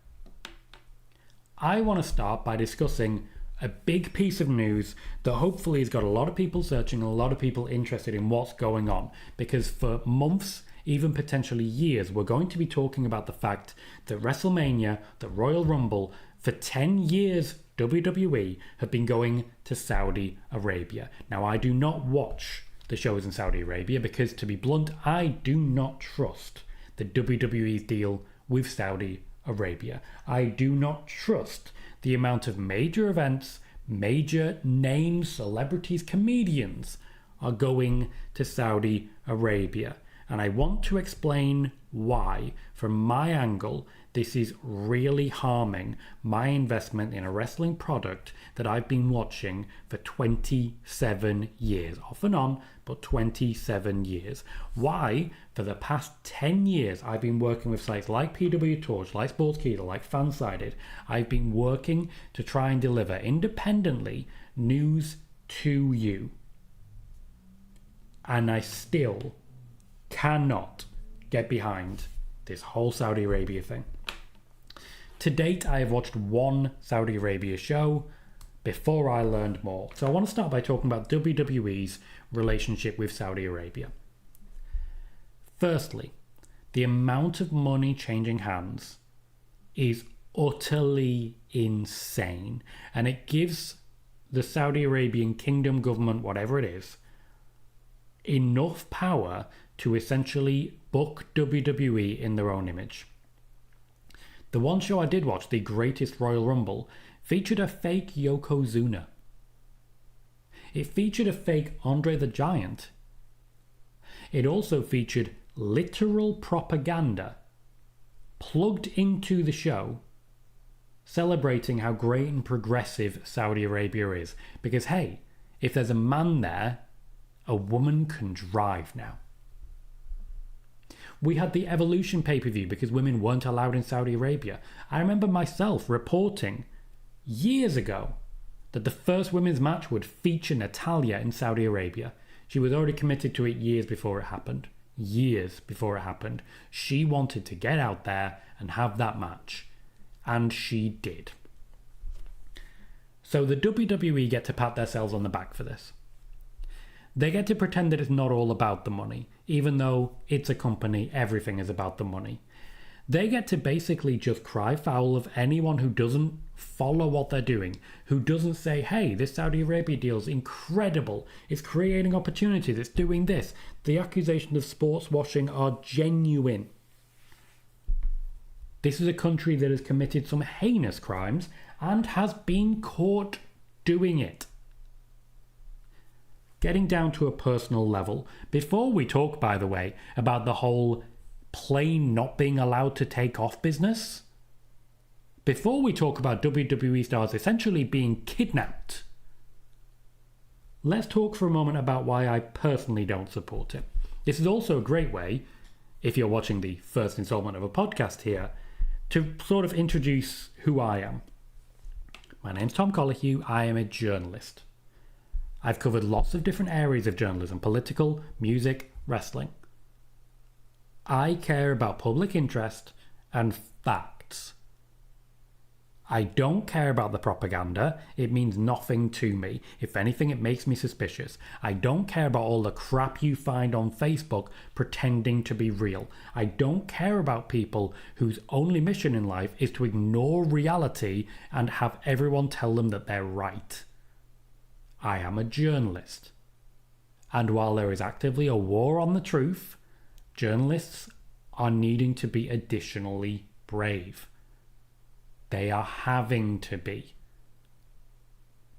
I want to start by discussing a big piece of news that hopefully has got a lot of people searching, a lot of people interested in what's going on, because for months, even potentially years, we're going to be talking about the fact that WrestleMania, the Royal Rumble, for 10 years, WWE have been going to Saudi Arabia. Now, I do not watch the shows in Saudi Arabia because, to be blunt, I do not trust the WWE's deal with Saudi Arabia. I do not trust the amount of major events, major names, celebrities, comedians are going to Saudi Arabia. And I want to explain why, from my angle, this is really harming my investment in a wrestling product that I've been watching for 27 years. Off and on, but 27 years. Why, for the past 10 years, I've been working with sites like PWTorch, like Sportskeeda, like Fansided. I've been working to try and deliver independently news to you. And I still cannot get behind this whole Saudi Arabia thing. To date, I have watched one Saudi Arabia show before I learned more. So I want to start by talking about WWE's relationship with Saudi Arabia. Firstly, the amount of money changing hands is utterly insane, and it gives the Saudi Arabian kingdom government, whatever it is, enough power to essentially book WWE in their own image. The one show I did watch, The Greatest Royal Rumble, featured a fake Yokozuna. It featured a fake Andre the Giant. It also featured literal propaganda plugged into the show, celebrating how great and progressive Saudi Arabia is. Because hey, if there's a man there, a woman can drive now. We had the Evolution pay-per-view because women weren't allowed in Saudi Arabia. I remember myself reporting years ago that the first women's match would feature Natalya in Saudi Arabia. She was already committed to it years before it happened. Years before it happened. She wanted to get out there and have that match. And she did. So the WWE get to pat themselves on the back for this. They get to pretend that it's not all about the money, even though it's a company, everything is about the money. They get to basically just cry foul of anyone who doesn't follow what they're doing, who doesn't say, hey, this Saudi Arabia deal's incredible, it's creating opportunities, it's doing this. The accusations of sports washing are genuine. This is a country that has committed some heinous crimes and has been caught doing it. Getting down to a personal level, before we talk, by the way, about the whole plane not being allowed to take off business, before we talk about WWE stars essentially being kidnapped, let's talk for a moment about why I personally don't support it. This is also a great way, if you're watching the first installment of a podcast here, to sort of introduce who I am. My name's Tom Colohue. I am a journalist. I've covered lots of different areas of journalism: political, music, wrestling. I care about public interest and facts. I don't care about the propaganda. It means nothing to me. If anything, it makes me suspicious. I don't care about all the crap you find on Facebook pretending to be real. I don't care about people whose only mission in life is to ignore reality and have everyone tell them that they're right. I am a journalist. And while there is actively a war on the truth, journalists are needing to be additionally brave. They are having to be.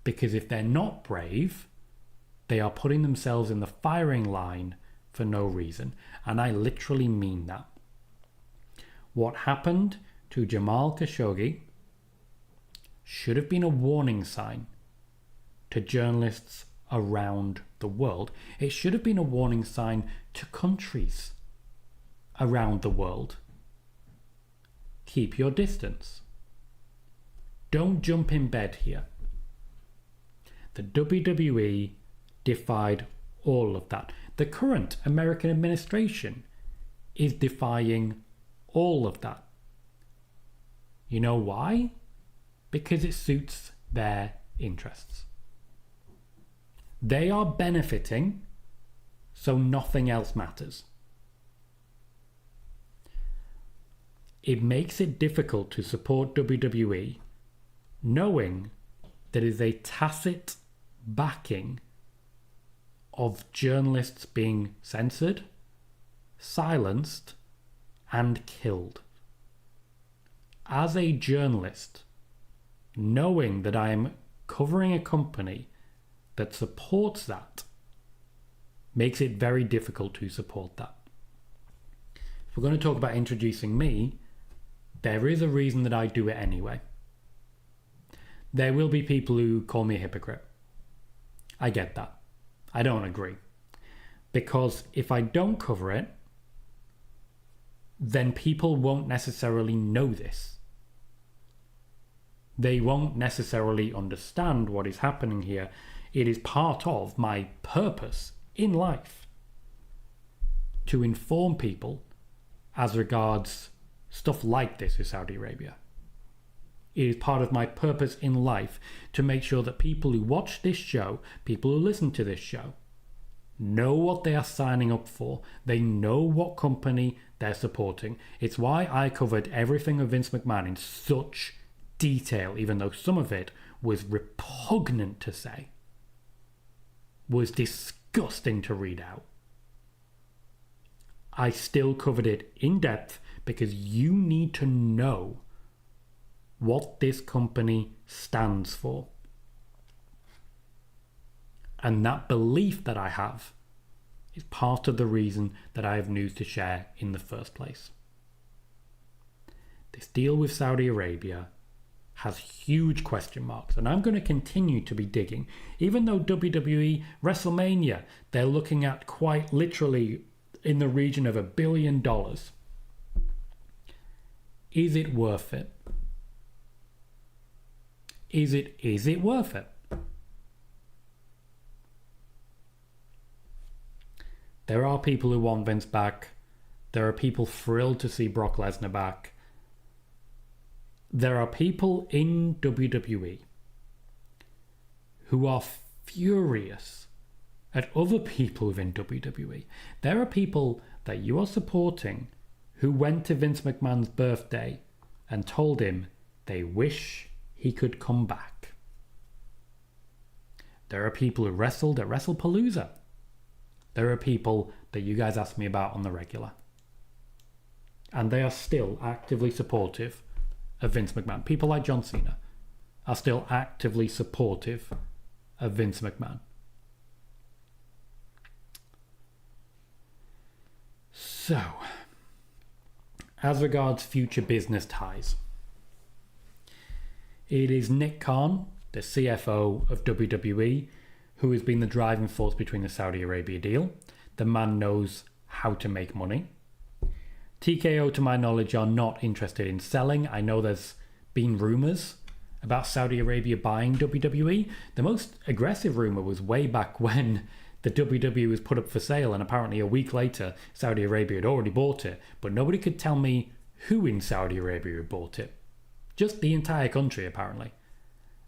Because if they're not brave, they are putting themselves in the firing line for no reason. And I literally mean that. What happened to Jamal Khashoggi should have been a warning sign to journalists around the world. It should have been a warning sign to countries around the world. Keep your distance. Don't jump in bed here. The WWE defied all of that. The current American administration is defying all of that. You know why? Because it suits their interests. They are benefiting, so nothing else matters. It makes it difficult to support WWE knowing there is a tacit backing of journalists being censored, silenced, and killed. As a journalist, knowing that I am covering a company that supports that makes it very difficult to support that. If we're going to talk about introducing me, there is a reason that I do it anyway. There will be people who call me a hypocrite. I get that. I don't agree. Because if I don't cover it, then people won't necessarily know this. They won't necessarily understand what is happening here. It is part of my purpose in life to inform people as regards stuff like this with Saudi Arabia. It is part of my purpose in life to make sure that people who watch this show, people who listen to this show, know what they are signing up for. They know what company they're supporting. It's why I covered everything of Vince McMahon in such detail, even though some of it was repugnant to say, was disgusting to read out. I still covered it in depth because you need to know what this company stands for. And that belief that I have is part of the reason that I have news to share in the first place. This deal with Saudi Arabia has huge question marks, and I'm going to continue to be digging. Even though WWE WrestleMania, they're looking at quite literally in the region of $1 billion. Is it worth it? Is it worth it? There are people who want Vince back. There are people thrilled to see Brock Lesnar back. There are people in WWE who are furious at other people within WWE. There are people that you are supporting who went to Vince McMahon's birthday and told him they wish he could come back. There are people who wrestled at WrestlePalooza. There are people that you guys ask me about on the regular. And they are still actively supportive of Vince McMahon. People like John Cena are still actively supportive of Vince McMahon. So, as regards future business ties, it is Nick Khan, the CFO of WWE, who has been the driving force between the Saudi Arabia deal. The man knows how to make money. TKO, to my knowledge, are not interested in selling. I know there's been rumours about Saudi Arabia buying WWE. The most aggressive rumour was way back when the WWE was put up for sale, and apparently a week later Saudi Arabia had already bought it, but nobody could tell me who in Saudi Arabia had bought it. Just the entire country, apparently.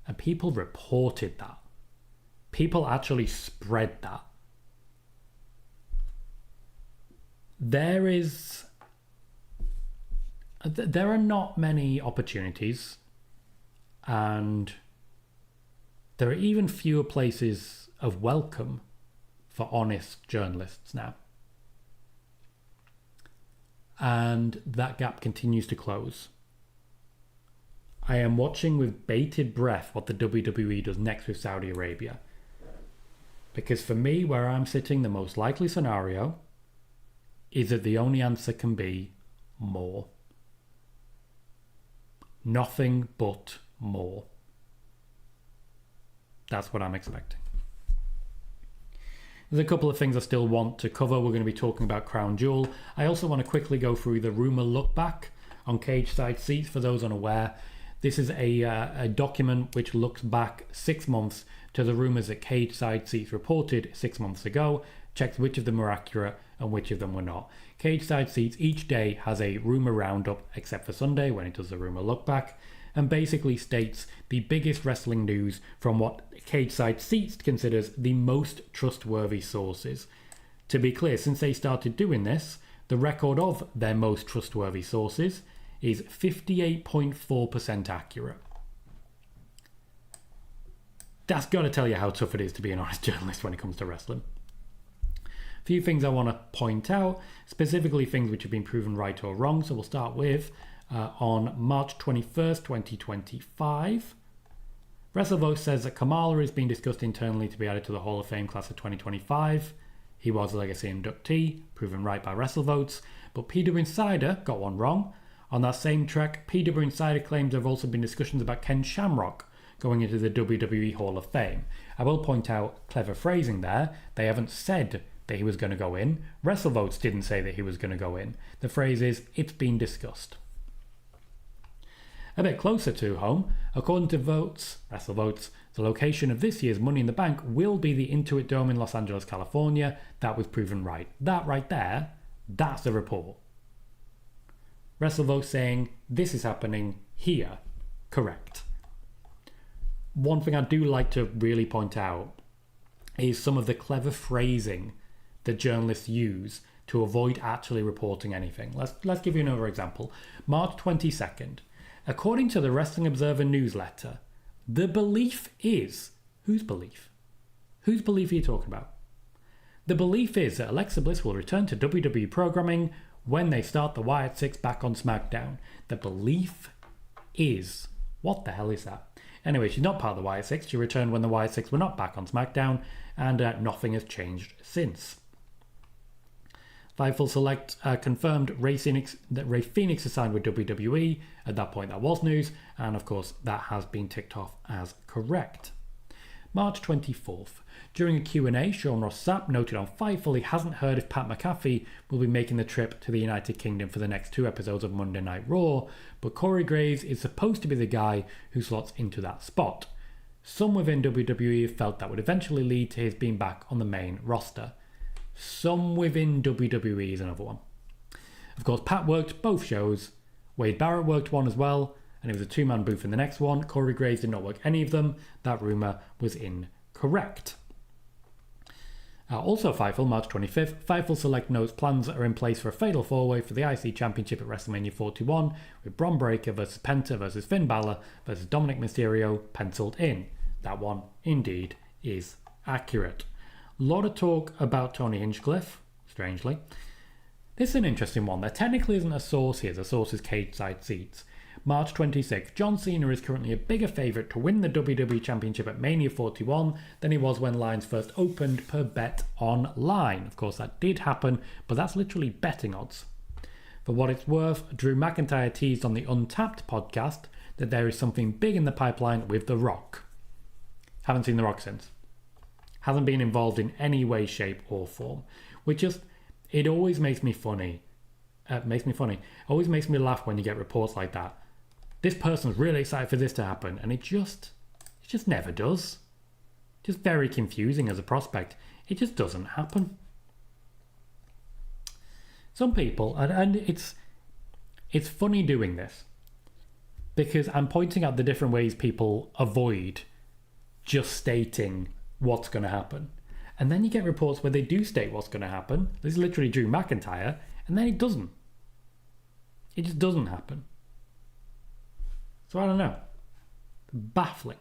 And people reported that. People actually spread that. There are not many opportunities, and there are even fewer places of welcome for honest journalists now. And that gap continues to close. I am watching with bated breath what the WWE does next with Saudi Arabia. Because for me, where I'm sitting, the most likely scenario is that the only answer can be more. Nothing but more. That's what I'm expecting. There's a couple of things I still want to cover. We're going to be talking about Crown Jewel. I also want to quickly go through the rumour look back on Cage Side Seats. For those unaware, this is a document which looks back 6 months to the rumours that Cage Side Seats reported 6 months ago, checks which of them were accurate and which of them were not. Cage Side Seats each day has a rumour roundup, except for Sunday when it does the rumour look back, and basically states the biggest wrestling news from what Cage Side Seats considers the most trustworthy sources. To be clear, since they started doing this, the record of their most trustworthy sources is 58.4% accurate. That's got to tell you how tough it is to be an honest journalist when it comes to wrestling. A few things I want to point out, specifically things which have been proven right or wrong. So we'll start with on March 21st, 2025. WrestleVote says that Kamala is being discussed internally to be added to the Hall of Fame class of 2025. He was a legacy inductee, proven right by WrestleVotes. But PWInsider got one wrong. On that same track, PWInsider claims there have also been discussions about Ken Shamrock going into the WWE Hall of Fame. I will point out, clever phrasing there, they haven't said that he was going to go in. WrestleVotes didn't say that he was going to go in. The phrase is, it's been discussed. A bit closer to home, according to WrestleVotes, the location of this year's Money in the Bank will be the Intuit Dome in Los Angeles, California. That was proven right. That right there, that's the report. WrestleVotes saying, this is happening here. correct. One thing I do like to really point out is some of the clever phrasing that journalists use to avoid actually reporting anything. Let's give you another example. March 22nd. According to the Wrestling Observer newsletter, the belief is... Whose belief? Whose belief are you talking about? The belief is that Alexa Bliss will return to WWE programming when they start the Wyatt Six back on Smackdown. The belief is... What the hell is that? Anyway, she's not part of the Wyatt Six. She returned when the Wyatt Six were not back on Smackdown, and nothing has changed since. Fightful Select confirmed that Ray Phoenix is signed with WWE. At that point, that was news, and of course, that has been ticked off as correct. March 24th. During a Q&A, Sean Ross Sapp noted on Fightful he hasn't heard if Pat McAfee will be making the trip to the United Kingdom for the next 2 episodes of Monday Night Raw, but Corey Graves is supposed to be the guy who slots into that spot. Some within WWE felt that would eventually lead to his being back on the main roster. Some within WWE is another one. Of course, Pat worked both shows. Wade Barrett worked one as well, and it was a 2-man booth in the next one. Corey Graves did not work any of them. That rumour was incorrect. Also Fightful, March 25th, Fightful Select notes plans are in place for a fatal 4-way for the IC Championship at WrestleMania 41, with Bron Breakker versus Penta versus Finn Balor versus Dominic Mysterio penciled in. That one, indeed, is accurate. Lot of talk about Tony Hinchcliffe, strangely. This is an interesting one. There technically isn't a source here. The source is Cage Side Seats. March 26th, John Cena is currently a bigger favourite to win the WWE Championship at Mania 41 than he was when lines first opened per bet online. Of course, that did happen, but that's literally betting odds. For what it's worth, Drew McIntyre teased on the Untapped podcast that there is something big in the pipeline with The Rock. Haven't seen The Rock since. Hasn't been involved in any way, shape or form. It always makes me funny. Always makes me laugh when you get reports like that. This person's really excited for this to happen, and it just never does. Just very confusing as a prospect. It just doesn't happen. Some people, and it's funny doing this, because I'm pointing out the different ways people avoid just stating what's going to happen. And then you get reports where they do state what's going to happen. This is literally Drew McIntyre, and then it doesn't. It just doesn't happen. So I don't know. Baffling.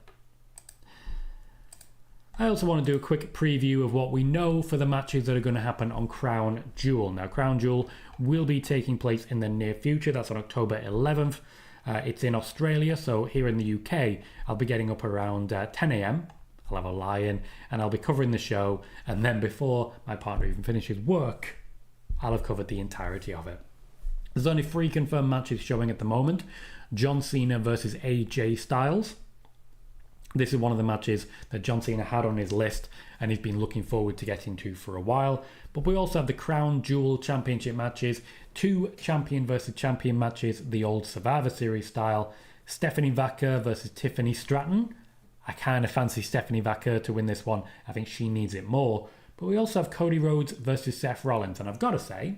I also want to do a quick preview of what we know for the matches that are going to happen on Crown Jewel. Now, Crown Jewel will be taking place in the near future. That's on October 11th. It's in Australia, so here in the UK, I'll be getting up around 10 a.m. I'll have a lie-in, and I'll be covering the show, and then before my partner even finishes work, I'll have covered the entirety of it. There's only 3 confirmed matches showing at the moment. John Cena versus AJ Styles. This is one of the matches that John Cena had on his list and he's been looking forward to getting to for a while. But we also have the Crown Jewel Championship matches, 2 champion versus champion matches, the old Survivor Series style. Stephanie Vacker versus Tiffany Stratton. I kind of fancy Stephanie Vacker to win this one. I think she needs it more. But we also have Cody Rhodes versus Seth Rollins. And I've got to say,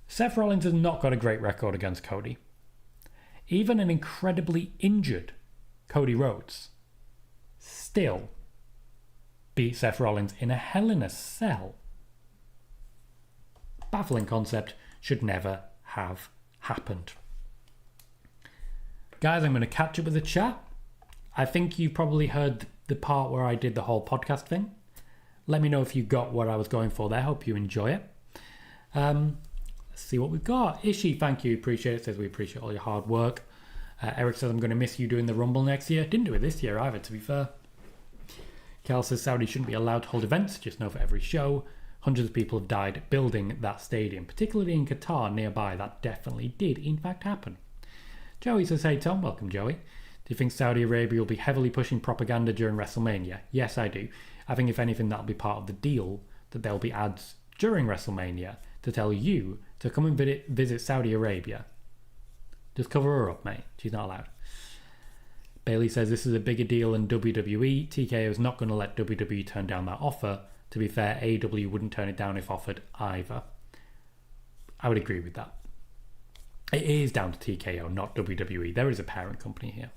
Seth Rollins has not got a great record against Cody. Even an incredibly injured Cody Rhodes still beat Seth Rollins in a Hell in a Cell. Baffling concept, should never have happened. Guys, I'm going to catch up with the chat. I think you probably heard the part where I did the whole podcast thing. Let me know if you got what I was going for there. Hope you enjoy it. Let's see what we've got. Ishi, thank you. Appreciate it. Says we appreciate all your hard work. Eric says I'm going to miss you doing the Rumble next year. Didn't do it this year either, to be fair. Cal says Saudi shouldn't be allowed to hold events. Just know for every show, hundreds of people have died building that stadium. Particularly in Qatar nearby. That definitely did in fact happen. Joey says, hey Tom, welcome Joey. Do you think Saudi Arabia will be heavily pushing propaganda during WrestleMania? Yes, I do. I think if anything, that'll be part of the deal, that there'll be ads during WrestleMania to tell you to come and visit Saudi Arabia. Just cover her up, mate. She's not allowed. Bailey says this is a bigger deal than WWE. TKO is not going to let WWE turn down that offer. To be fair, AEW wouldn't turn it down if offered either. I would agree with that. It is down to TKO, not WWE. There is a parent company here.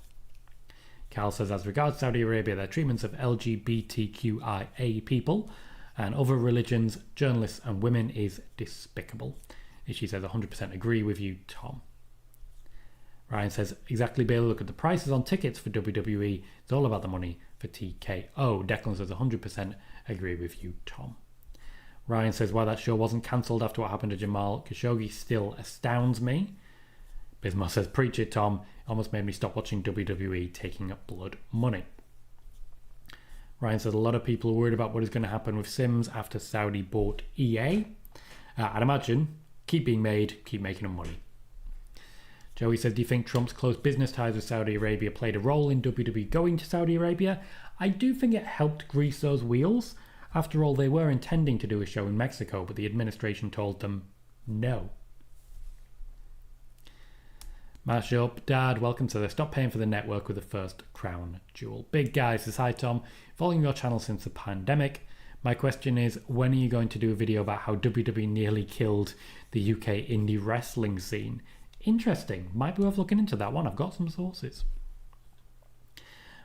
Cal says, as regards Saudi Arabia, their treatments of LGBTQIA people and other religions, journalists and women is despicable. She says, 100% agree with you, Tom. Ryan says, exactly, Bill, look at the prices on tickets for WWE. It's all about the money for TKO. Declan says, 100% agree with you, Tom. Ryan says, why that show wasn't cancelled after what happened to Jamal Khashoggi still astounds me. Bismarck says, preach it, Tom. Almost made me stop watching WWE taking up blood money. Ryan says, a lot of people are worried about what is going to happen with Sims after Saudi bought EA. I'd imagine, keep being made, keep making them money. Joey says, do you think Trump's close business ties with Saudi Arabia played a role in WWE going to Saudi Arabia? I do think it helped grease those wheels. After all, they were intending to do a show in Mexico, but the administration told them no. Mash up, Dad, welcome to the Stop Paying for the Network with the first crown jewel. Big Guy says, hi Tom, following your channel since the pandemic. My question is, when are you going to do a video about how WWE nearly killed the UK indie wrestling scene? Interesting, might be worth looking into that one, I've got some sources.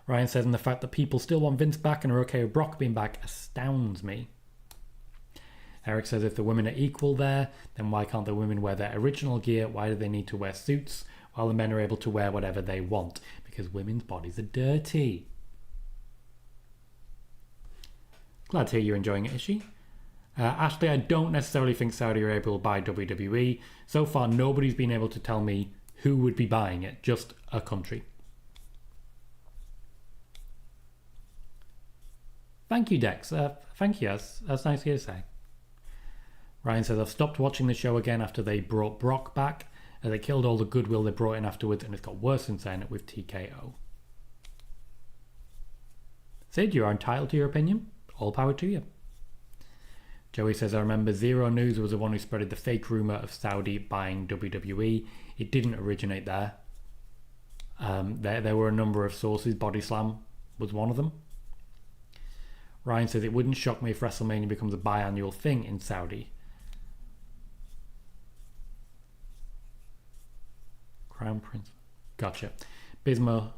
Ryan says, and the fact that people still want Vince back and are okay with Brock being back astounds me. Eric says, if the women are equal there, then why can't the women wear their original gear? Why do they need to wear suits while the men are able to wear whatever they want? Because women's bodies are dirty. Glad to hear you're enjoying it, Ishi. Ashley, I don't necessarily think Saudi Arabia will buy WWE. So far, nobody's been able to tell me who would be buying it, just a country. Thank you, Dex. Thank you. That's nice of you to say. Ryan says, I've stopped watching the show again after they brought Brock back. They killed all the goodwill they brought in afterwards, and it's got worse since then with TKO. Sid, you are entitled to your opinion. All power to you. Joey says, I remember Zero News was the one who spreaded the fake rumour of Saudi buying WWE. It didn't originate there. There were a number of sources. Body Slam was one of them. Ryan says, it wouldn't shock me if WrestleMania becomes a biannual thing in Saudi. Crown Prince. Gotcha. Bismo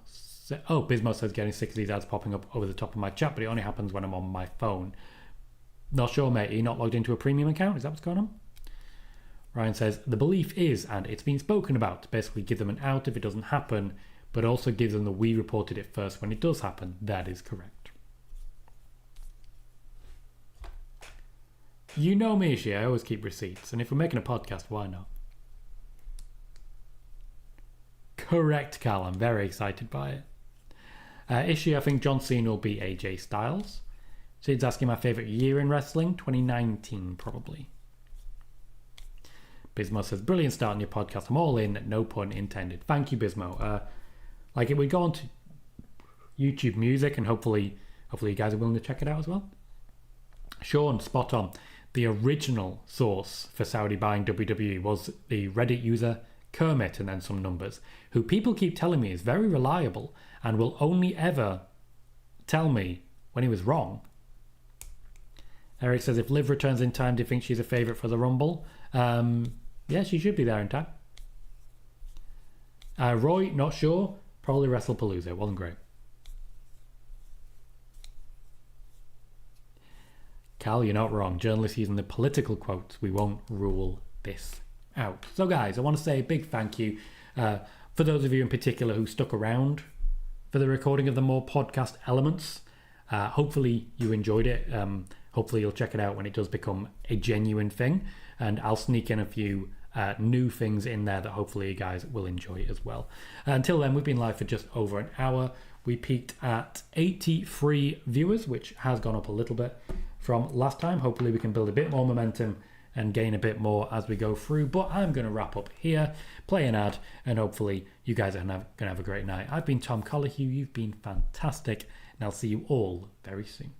says, getting sick of these ads popping up over the top of my chat, but it only happens when I'm on my phone. Not sure, mate. Are you not logged into a premium account? Is that what's going on? Ryan says, the belief is, and it's been spoken about, to basically give them an out if it doesn't happen, but also gives them the we reported it first when it does happen. That is correct. You know me, Ishi, I always keep receipts, and if we're making a podcast, why not? Correct, Cal. I'm very excited by it. Ishi, I think John Cena will be AJ Styles. Sid's asking my favourite year in wrestling, 2019 probably. Bismo says, brilliant start on your podcast. I'm all in, no pun intended. Thank you, Bismo. It would go on to YouTube Music, and hopefully you guys are willing to check it out as well. Sean, spot on. The original source for Saudi buying WWE was the Reddit user Kermit and then some numbers, who people keep telling me is very reliable and will only ever tell me when he was wrong. Eric says, if Liv returns in time, do you think she's a favourite for the Rumble? Yeah, she should be there in time. Roy, not sure. Probably WrestlePalooza. It wasn't great. Cal, you're not wrong. Journalists using the political quotes. We won't rule this out. So guys, I want to say a big thank you for those of you in particular who stuck around for the recording of the more podcast elements. Hopefully you enjoyed it. Hopefully you'll check it out when it does become a genuine thing, and I'll sneak in a few new things in there that hopefully you guys will enjoy as well. Until then, we've been live for just over an hour. We peaked at 83 viewers, which has gone up a little bit from last time. Hopefully we can build a bit more momentum and gain a bit more as we go through, but I'm going to wrap up here, play an ad, and hopefully you guys are going to have a great night. I've been Tom Colohue, you've been fantastic, and I'll see you all very soon.